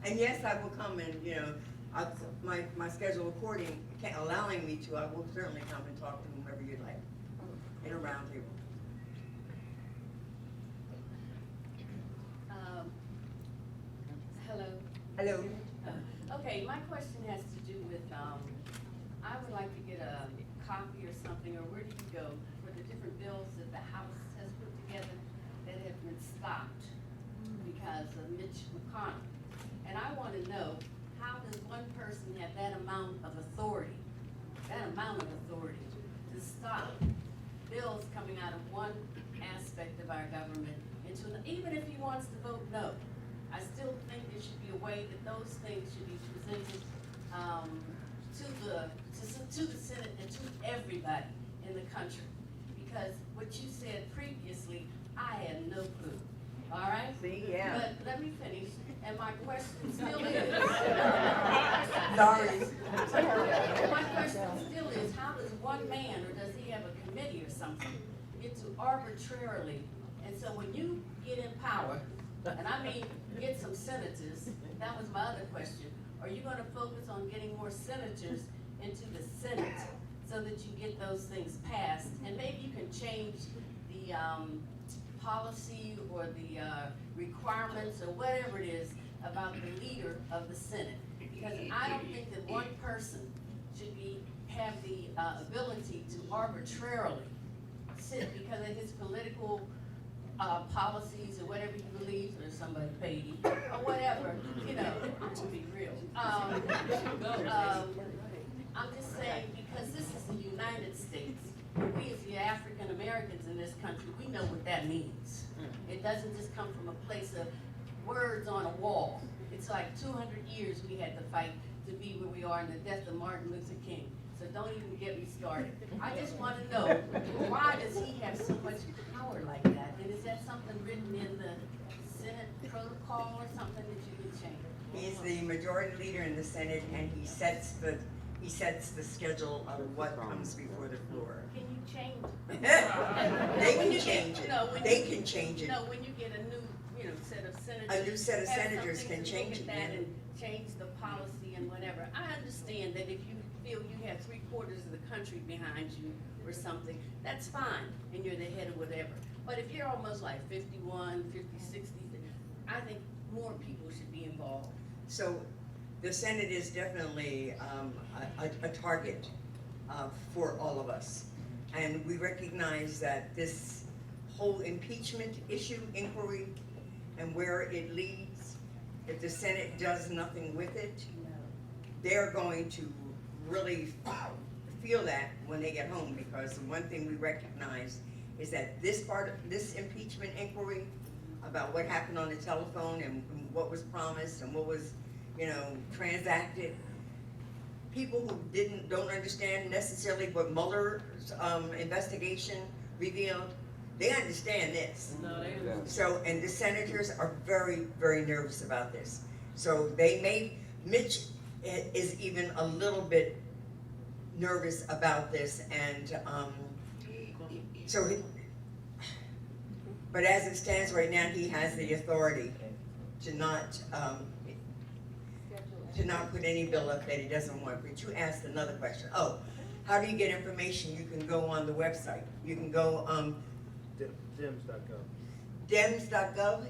And yes, I will come and, you know, my schedule according, allowing me to, I will certainly come and talk to whomever you'd like in a round table. Hello. Hello. Okay, my question has to do with, I would like to get a copy or something, or where do you go for the different bills that the House has put together that have been stopped because of Mitch McConnell. And I want to know, how does one person have that amount of authority to stop bills coming out of one aspect of our government into, even if he wants to vote no, I still think there should be a way that those things should be presented to the Senate and to everybody in the country. Because what you said previously, I had no clue. All right? See, yeah. But let me finish. And my question still is. Sorry. My question still is, how does one man, or does he have a committee or something, get to arbitrarily, and so when you get in power, and I mean get some senators, that was my other question, are you gonna focus on getting more senators into the Senate so that you get those things passed? And maybe you can change the policy or the requirements or whatever it is about the leader of the Senate. Because I don't think that one person should have the ability to arbitrarily sit because of his political policies or whatever he believes, or somebody paid him, or whatever, you know, to be real. I'm just saying, because this is the United States, we as the African Americans in this country, we know what that means. It doesn't just come from a place of words on a wall. It's like 200 years we had to fight to be where we are in the death of Martin Luther King. So don't even get me started. I just want to know, why does he have so much power like that? And is that something written in the Senate protocol or something that you could change? He's the majority leader in the Senate, and he sets the schedule of what comes before the floor. Can you change it? They can change it. They can change it. No, when you get a new, set of senators. A new set of have senators something can to change look it, at that yeah. and change the policy and whatever. I understand that if you feel you have 3/4 of the country behind you or something, that's fine, and you're the head of whatever. But if you're almost like 51, 50, 60, I think more people should be involved. So the Senate is definitely a target for all of us. And we recognize that this whole impeachment issue, inquiry, and where it leads, if the Senate does nothing with it, they're going to really feel that when they get home, because the one thing we recognize is that this impeachment inquiry about what happened on the telephone and what was promised and what was transacted. People who don't understand necessarily what Mueller's investigation revealed, they understand this. No, they don't. So, and the senators are very, very nervous about this. So Mitch is even a little bit nervous about this, and but as it stands right now, he has the authority to not put any bill up that he doesn't want. But you asked another question. Oh, how do you get information? You can go on the website. You can go dems.gov,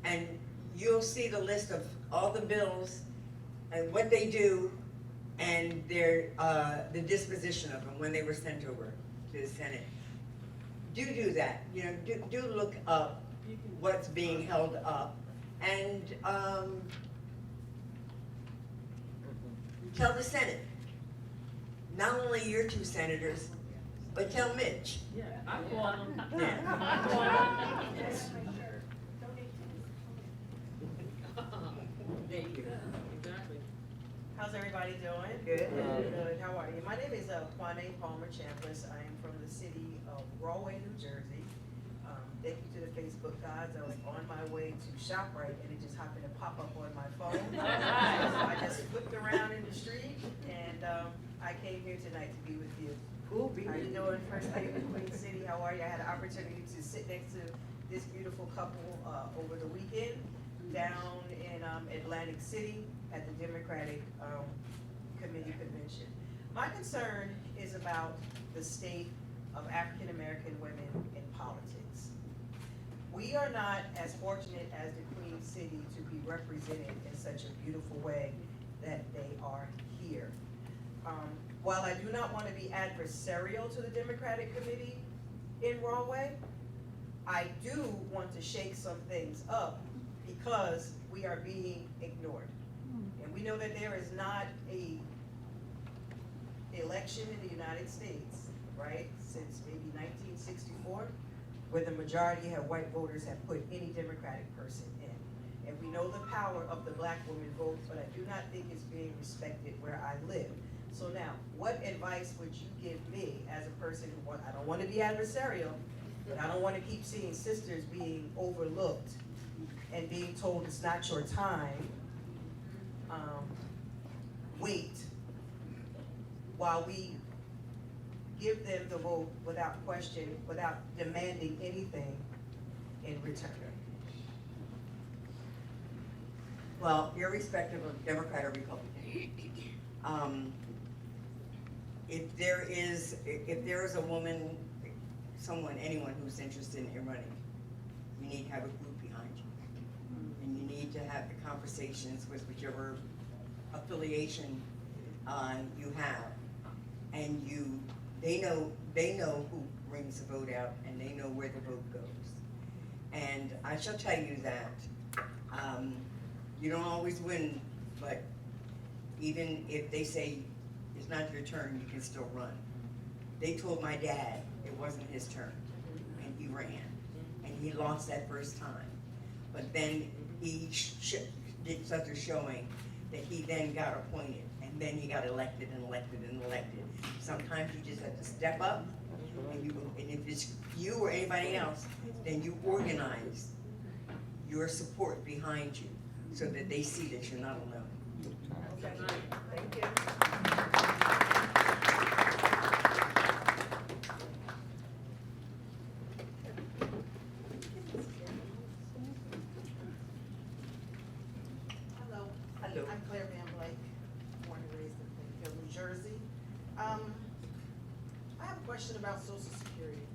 and you'll see the list of all the bills and what they do and their the disposition of them when they were sent over to the Senate. Do that. Do look up what's being held up, and tell the Senate, not only your two senators, but tell Mitch. Yeah, I call them. Yeah. I call them. Thank you. Exactly. How's everybody doing? Good. Good. How are you? My name is Quane Palmer Chambliss. I am from the city of Rahway, New Jersey. Thank you to the Facebook gods. I was on my way to ShopRite and it just happened to pop up on my phone. So I just flipped around in the street and I came here tonight to be with you. Cool. How you doing? First day in Queen City. How are you? I had an opportunity to sit next to this beautiful couple over the weekend down in Atlantic City at the Democratic Committee Convention. My concern is about the state of African American women in politics. We are not as fortunate as the Queen City to be represented in such a beautiful way that they are here. While I do not want to be adversarial to the Democratic Committee in Rahway, I do want to shake some things up because we are being ignored. And we know that there is not a election in the United States, right, since maybe 1964, where the majority of white voters have put any Democratic person in. And we know the power of the black woman vote, but I do not think it's being respected where I live. So now, what advice would you give me as a person who I don't want to be adversarial, but I don't want to keep seeing sisters being overlooked and being told it's not your time. Wait while we give them the vote without question, without demanding anything in return. Well, irrespective of Democrat or Republican, if there is a woman, anyone who's interested in running, you need to have a group behind you, and you need to have the conversations with whichever affiliation you have, and they know who brings the vote out, and they know where the vote goes. And I shall tell you that you don't always win, but even if they say it's not your turn, you can still run. They told my dad it wasn't his turn, and he ran, and he lost that first time. But then he did such a showing that he then got appointed, and then he got elected and elected and elected. Sometimes you just have to step up, and if it's you or anybody else, then you organize your support behind you so that they see that you're not alone. Okay. Thank you. Hello. Hello. I'm Claire Van Blake, born and raised in Plainfield, New Jersey. I have a question about Social Security.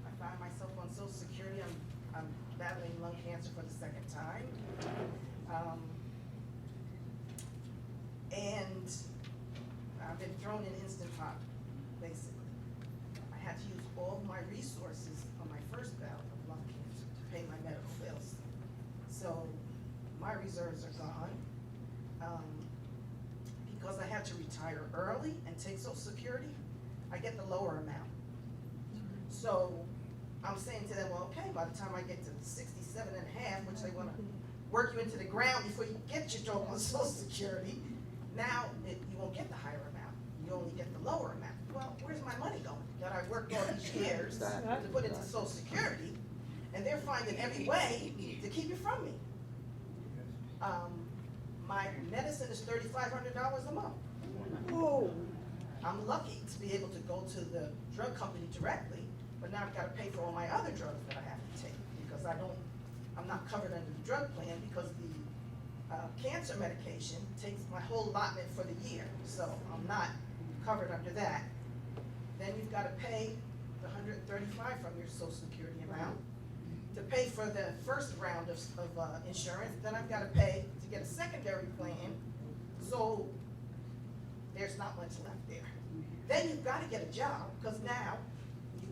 I find myself on Social Security. I'm battling lung cancer for the second time. And I've been thrown in instant pot, basically. I had to use all of my resources on my first bout of lung cancer to pay my medical bills. So my reserves are gone. Because I had to retire early and take Social Security, I get the lower amount. So I'm saying to them, well, okay, by the time I get to 67 and a half, which they want to work you into the ground before you get your job on Social Security. Now, you won't get the higher amount, you only get the lower amount. Well, where's my money going? That I worked all these years to put into Social Security, and they're finding every way to keep it from me. My medicine is $3,500 a month. I'm lucky to be able to go to the drug company directly, but now I've got to pay for all my other drugs that I have to take, because I'm not covered under the drug plan, because the cancer medication takes my whole allotment for the year, so I'm not covered under that. Then you've got to pay the $135 from your Social Security amount to pay for the first round of insurance. Then I've got to pay to get a secondary plan, so there's not much left there. Then you've got to get a job, because now you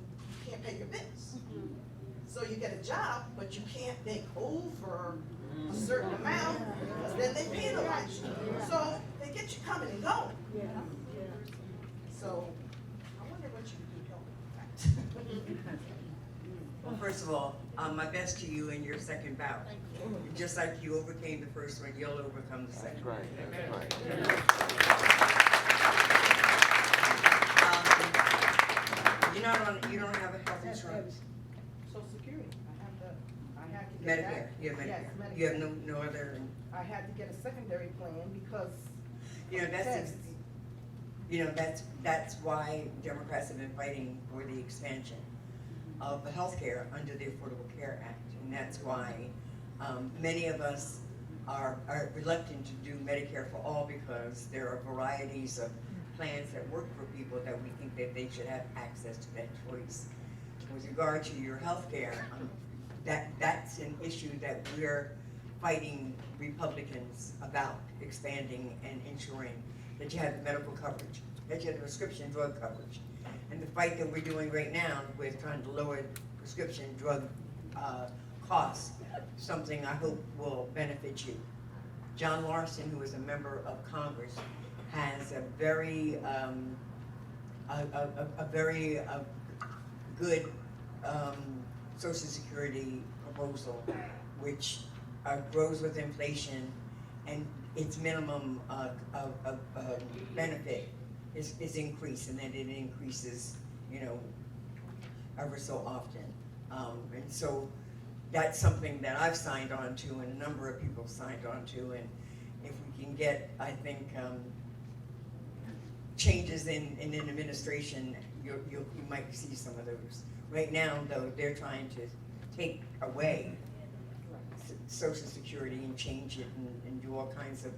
can't pay your bills. So you get a job, but you can't make over a certain amount, because then they penalize you. So they get you coming and going. So I wonder what you can do to help with that. Well, first of all, my best to you in your second bout. Just like you overcame the first one, you'll overcome the second. Right, that's right. You don't have a health insurance. Social Security, I have to get Medicare, that. you have Medicare. Yes, Medicare. You have no other. I had to get a secondary plan because. That's why Democrats have been fighting for the expansion of the health care under the Affordable Care Act. And that's why many of us are reluctant to do Medicare for all, because there are varieties of plans that work for people that we think that they should have access to that choice. With regard to your health care, that's an issue that we're fighting Republicans about, expanding and ensuring that you have the medical coverage, that you have the prescription drug coverage. And the fight that we're doing right now with trying to lower prescription drug costs, something I hope will benefit you. John Larson, who is a member of Congress, has a very good Social Security proposal, which grows with inflation, and its minimum benefit is increased, and then it increases, ever so often. And so that's something that I've signed on to, and a number of people signed on to, and if we can get, I think, changes in an administration, you might see some of those. Right now, though, they're trying to take away Social Security and change it and do all kinds of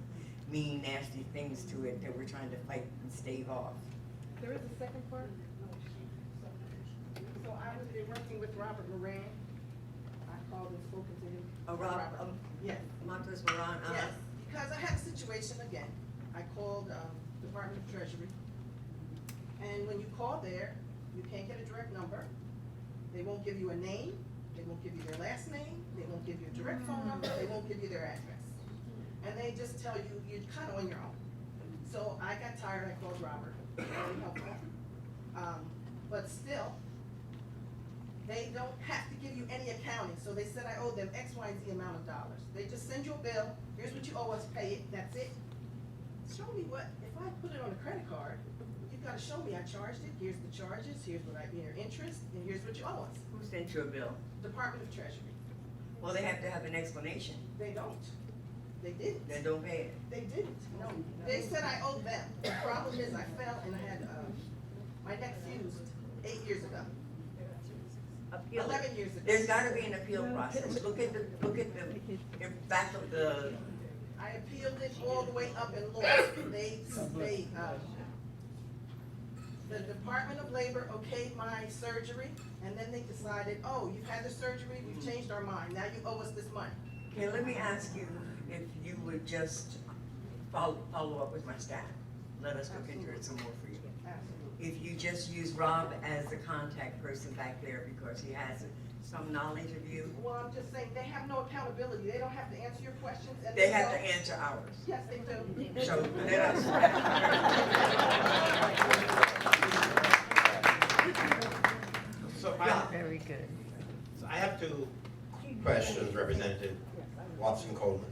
mean, nasty things to it that we're trying to fight and stave off. There is a second part? So I was there working with Robert Moran. I called and spoken to him. Oh, Robert. Yes. Montrose Moran. Yes, because I had a situation again. I called Department of Treasury, and when you call there, you can't get a direct number. They won't give you a name. They won't give you their last name. They won't give you a direct phone number. They won't give you their address. And they just tell you, you're kind of on your own. So I got tired. I called Robert. Very helpful. But still, they don't have to give you any accounting. So they said I owe them X, Y, Z amount of dollars. They just send you a bill. Here's what you owe us. Pay it. That's it. Show me what, if I put it on a credit card, you've got to show me I charged it. Here's the charges. Here's what your interest, and here's what you owe us. Who sent you a bill? Department of Treasury. Well, they have to have an explanation. They don't. They didn't. Then don't pay it. They didn't. No. They said I owed them. The problem is I fell and I had my neck fused 8 years ago. 11 years ago. There's got to be an appeal process. Look at the back of the. I appealed it all the way up and lost. The Department of Labor okayed my surgery, and then they decided, oh, you've had the surgery, we've changed our mind. Now you owe us this money. Okay, let me ask you if you would just follow up with my staff. Let us look into it some more for you. Absolutely. If you just use Rob as the contact person back there because he has some knowledge of you. Well, I'm just saying, they have no accountability. They don't have to answer your questions. And They have to answer ours. Yes, they do. So let us. So Yeah. very good. So I have to questions, Representative Watson Coleman.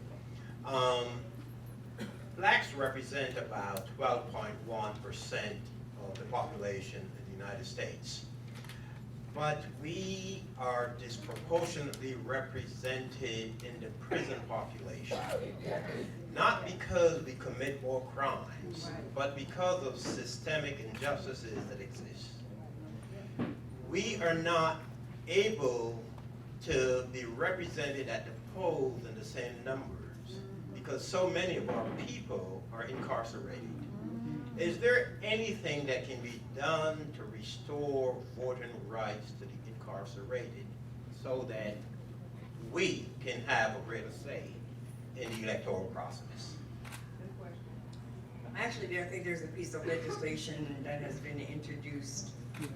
Blacks represent about 12.1% of the population in the United States. But we are disproportionately represented in the prison population, not because we commit more crimes, but because of systemic injustices that exist. We are not able to be represented at the polls in the same numbers because so many of our people are incarcerated. Is there anything that can be done to restore voting rights to the incarcerated so that we can have a greater say in the electoral process? Actually, I think there's a piece of legislation that has been introduced,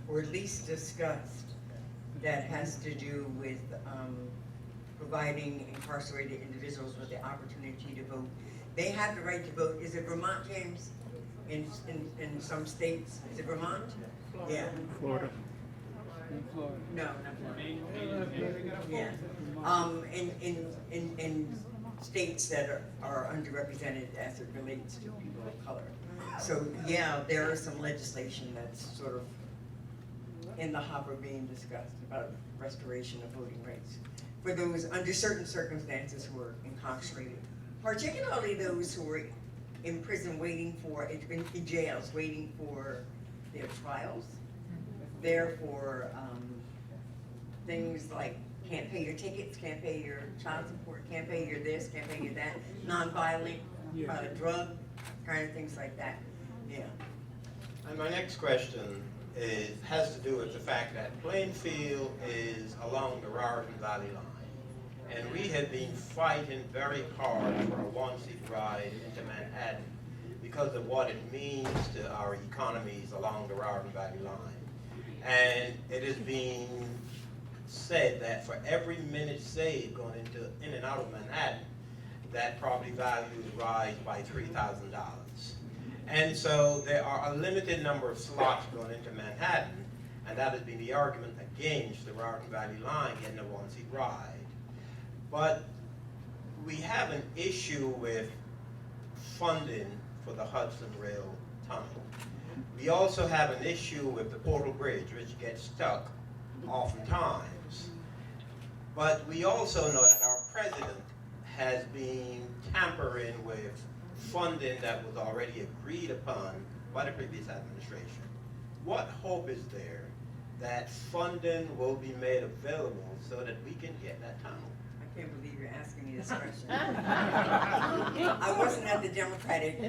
or at least discussed, that has to do with providing incarcerated individuals with the opportunity to vote. They have the right to vote. Is it Vermont, James? In some states, is it Vermont? Yeah. Florida. No, not Florida. Yeah. In states that are underrepresented as it relates to people of color. So yeah, there is some legislation that's sort of in the hopper being discussed about restoration of voting rights for those under certain circumstances who are incarcerated, particularly those who are in prison waiting for, in jails waiting for their trials. Therefore, things like can't pay your tickets, can't pay your child support, can't pay your this, can't pay your that, nonviolent, drug, kind of things like that. Yeah. And my next question has to do with the fact that Plainfield is along the Raritan Valley line. And we have been fighting very hard for a one-seat ride into Manhattan because of what it means to our economies along the Raritan Valley line. And it is being said that for every minute saved going in and out of Manhattan, that property values rise by $3,000. And so there are a limited number of slots going into Manhattan, and that has been the argument against the Raritan Valley line getting a one-seat ride. But we have an issue with funding for the Hudson Rail Tunnel. We also have an issue with the Portal Bridge, which gets stuck oftentimes. But we also know that our president has been tampering with funding that was already agreed upon by the previous administration. What hope is there that funding will be made available so that we can get that tunnel? I can't believe you're asking me this question. I wasn't at the Democratic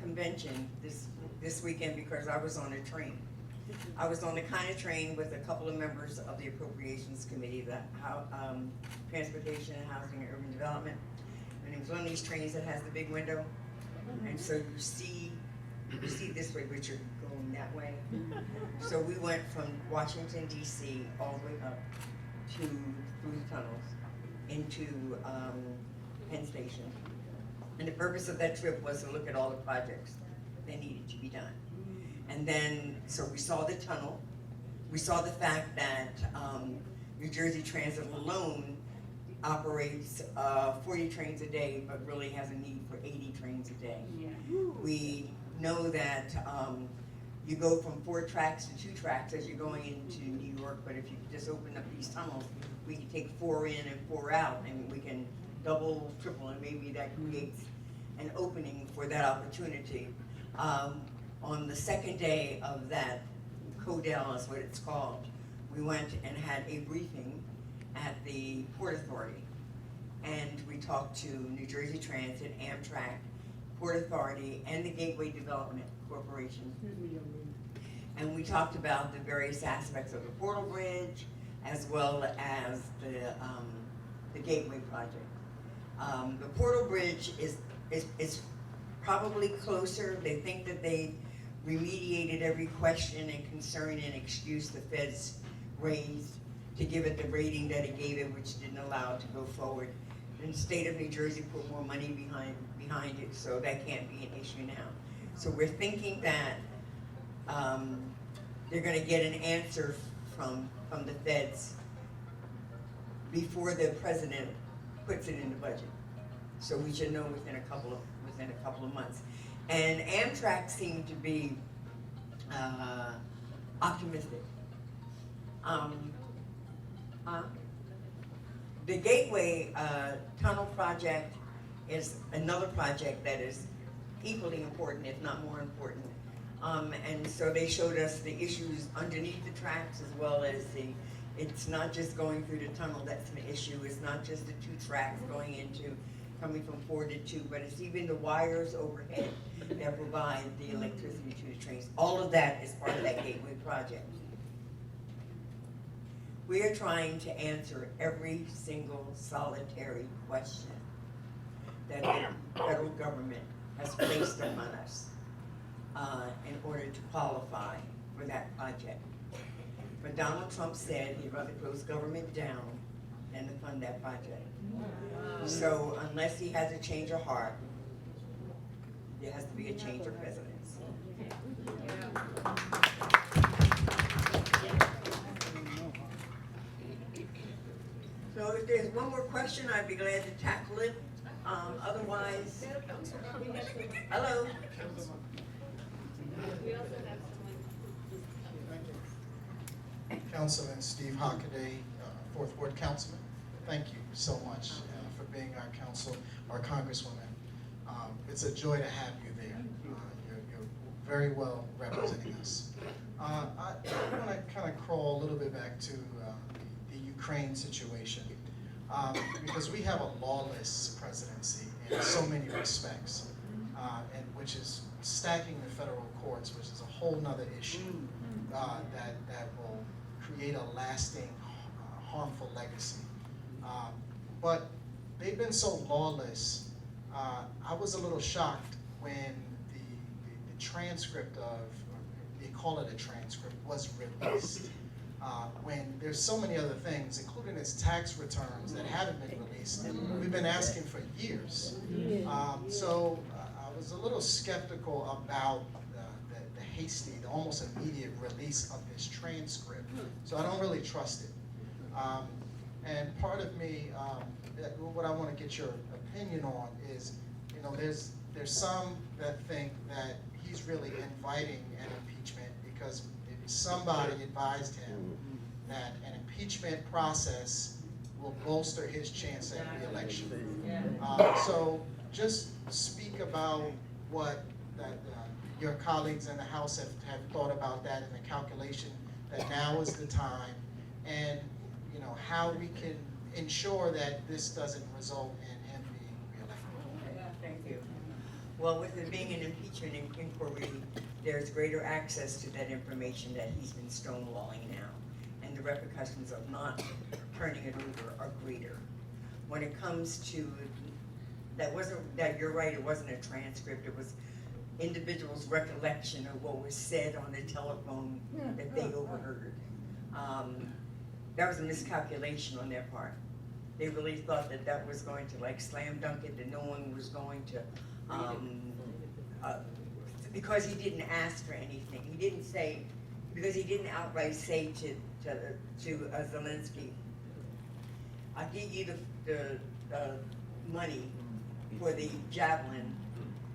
convention this weekend because I was on a train. I was on the kind of train with a couple of members of the Appropriations Committee, the Transportation, Housing, and Urban Development. And it was one of these trains that has the big window. And so you see this way, but you're going that way. So we went from Washington, D.C. all the way up through the tunnels into Penn Station. And the purpose of that trip was to look at all the projects that needed to be done. And then, so we saw the tunnel. We saw the fact that New Jersey Transit alone operates 40 trains a day, but really has a need for 80 trains a day. Yeah. We know that you go from 4 tracks to 2 tracks as you're going into New York, but if you just open up these tunnels, we can take 4 in and 4 out, and we can double, triple, and maybe that creates an opening for that opportunity. On the second day of that, CODEL is what it's called, we went and had a briefing at the Port Authority. And we talked to New Jersey Transit, Amtrak, Port Authority, and the Gateway Development Corporation. And we talked about the various aspects of the Portal Bridge, as well as the Gateway project. The Portal Bridge is probably closer. They think that they remediated every question and concern and excuse the feds raised to give it the rating that it gave it, which didn't allow it to go forward. And the state of New Jersey put more money behind it, so that can't be an issue now. So we're thinking that they're gonna get an answer from the feds before the president puts it in the budget. So we should know within a couple of months. And Amtrak seemed to be optimistic. The Gateway Tunnel project is another project that is equally important, if not more important. And so they showed us the issues underneath the tracks, as well as it's not just going through the tunnel that's an issue, it's not just the two tracks coming from 4 to 2, but it's even the wires overhead that provide the electricity to the trains. All of that is part of that Gateway project. We are trying to answer every single solitary question that the federal government has placed upon us in order to qualify for that project. But Donald Trump said he'd rather close government down than to fund that project. So unless he has a change of heart, there has to be a change of presidents. So if there's one more question, I'd be glad to tackle it. Otherwise, hello. Councilman Steve Hockaday, 4th Ward Councilman. Thank you so much for being our Congresswoman. It's a joy to have you there. You're very well representing us. I want to kind of crawl a little bit back to the Ukraine situation, because we have a lawless presidency in so many respects, and which is stacking the federal courts, which is a whole nother issue that will create a lasting, harmful legacy. But they've been so lawless. I was a little shocked when the transcript of, they call it a transcript, was released. When there's so many other things, including his tax returns that haven't been released, and we've been asking for years. So I was a little skeptical about the hasty, the almost immediate release of this transcript. So I don't really trust it. And part of me, what I want to get your opinion on is, you know, there's some that think that he's really inviting an impeachment because somebody advised him that an impeachment process will bolster his chance at re-election. So just speak about what your colleagues in the House have thought about that and the calculation that now is the time, and you know how we can ensure that this doesn't result in him being re-elected. Thank you. Well, with it being an impeachment inquiry, there's greater access to that information that he's been stonewalling now, and the repercussions of not turning it over are greater. When it comes to that, you're right, it wasn't a transcript, it was individuals' recollection of what was said on the telephone that they overheard. That was a miscalculation on their part. They really thought that that was going to like slam dunk it, that no one was going to, because he didn't ask for anything. He didn't say, because he didn't outright say to Zelensky, I'll give you the money for the Javelin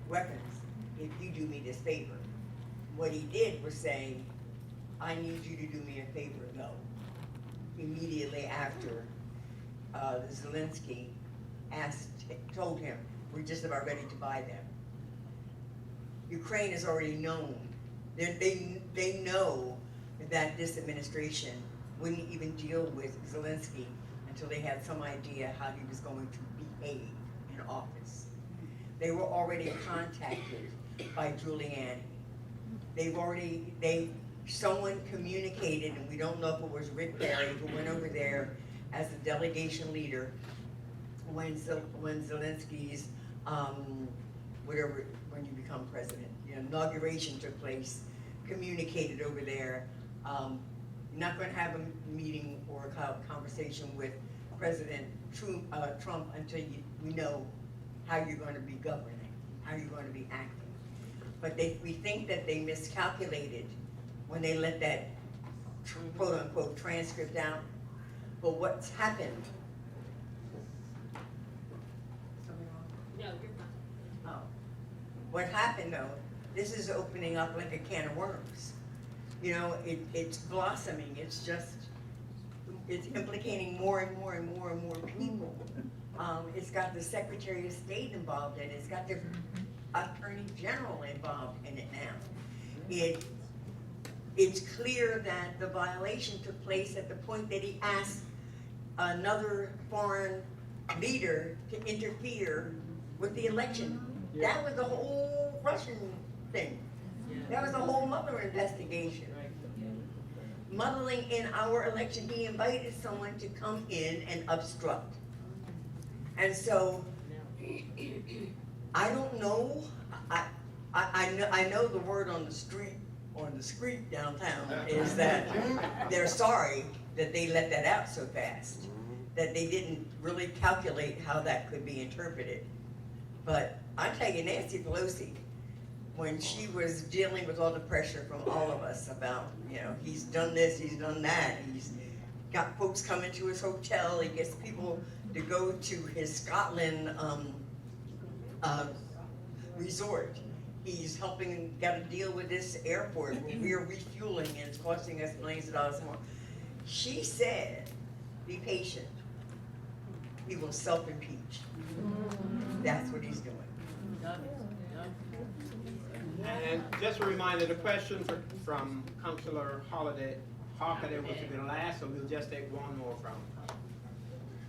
weapons if you do me this favor. What he did was say, I need you to do me a favor though. Immediately after Zelensky told him, we're just about ready to buy them. Ukraine has already known. They know that this administration wouldn't even deal with Zelensky until they had some idea how he was going to behave in office. They were already contacted by Giuliani. Someone communicated, and we don't know if it was Rick Barry who went over there as the delegation leader when Zelensky's, when you become president, the inauguration took place, communicated over there. You're not going to have a meeting or a conversation with President Trump until we know how you're going to be governing, how you're going to be acting. But we think that they miscalculated when they let that quote-unquote transcript out. But what's happened No, you're fine. Oh. What happened though, this is opening up like a can of worms. You know, it's blossoming, it's implicating more and more and more and more people. It's got the Secretary of State involved in it, it's got the Attorney General involved in it now. It's clear that the violation took place at the point that he asked another foreign leader to interfere with the election. That was the whole Russian thing. That was the whole Mueller investigation. Muddling in our election, he invited someone to come in and obstruct. And so, I don't know, I know the word on the street downtown is that they're sorry that they let that out so fast, that they didn't really calculate how that could be interpreted. But I tell you, Nancy Pelosi, when she was dealing with all the pressure from all of us about, you know, he's done this, he's done that, he's got folks coming to his hotel, he gets people to go to his Scotland resort. He's helping, got to deal with this airport where we're refueling and it's costing us millions of dollars more. She said, be patient. He will self-impeach. That's what he's doing. And just a reminder, the question from Councilor Hockaday was the last, so we'll just take one more from her.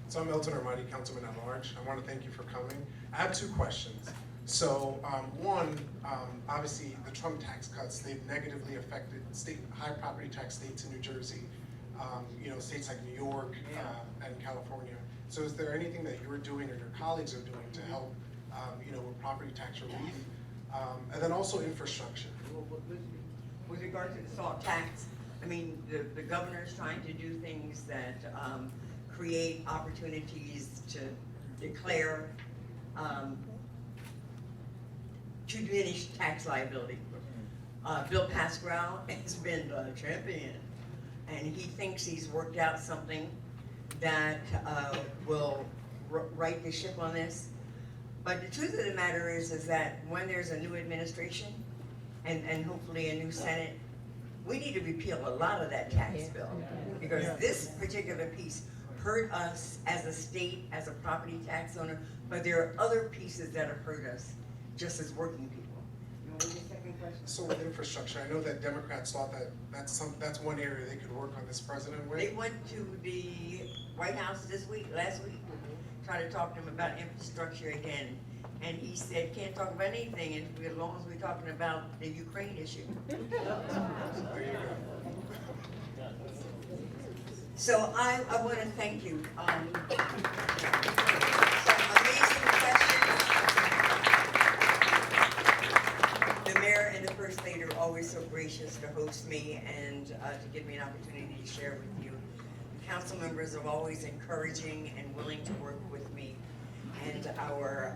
So I'm Milton Armati, Councilman at Large. I want to thank you for coming. I have two questions. So one, obviously the Trump tax cuts, they've negatively affected high property tax states in New Jersey, you know, states like New York and California. So is there anything that you're doing or your colleagues are doing to help, you know, with property tax relief? And then also infrastructure. With regard to the salt tax, I mean, the governor's trying to do things that create opportunities to declare, to diminish tax liability. Bill Pascrell has been a champion, and he thinks he's worked out something that will right the ship on this. But the truth of the matter is that when there's a new administration and hopefully a new Senate, we need to repeal a lot of that tax bill, because this particular piece hurt us as a state, as a property tax owner, but there are other pieces that have hurt us just as working people. You want your second question? So with infrastructure, I know that Democrats thought that that's one area they could work on this president with. They went to the White House last week, trying to talk to him about infrastructure again. And he said, can't talk about anything as long as we're talking about the Ukraine issue. There you go. So I want to thank you. Some amazing questions. The mayor and the first lady are always so gracious to host me and to give me an opportunity to share with you. The council members are always encouraging and willing to work with me. And our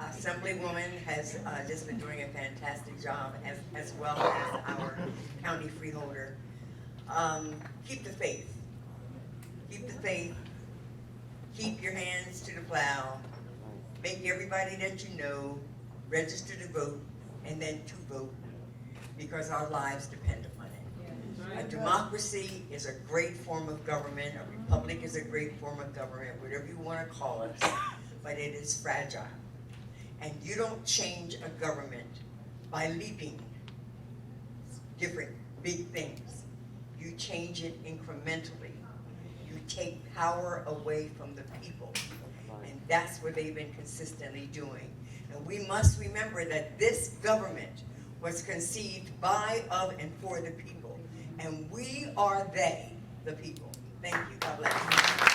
Assemblywoman has just been doing a fantastic job, as well as our county freeholder. Keep the faith. Keep the faith. Keep your hands to the plow. Make everybody that you know register to vote and then to vote, because our lives depend upon it. A democracy is a great form of government. A republic is a great form of government, whatever you want to call it, but it is fragile. And you don't change a government by leaping different big things. You change it incrementally. You take power away from the people. And that's what they've been consistently doing. And we must remember that this government was conceived by, of, and for the people. And we are they, the people. Thank you. God bless you.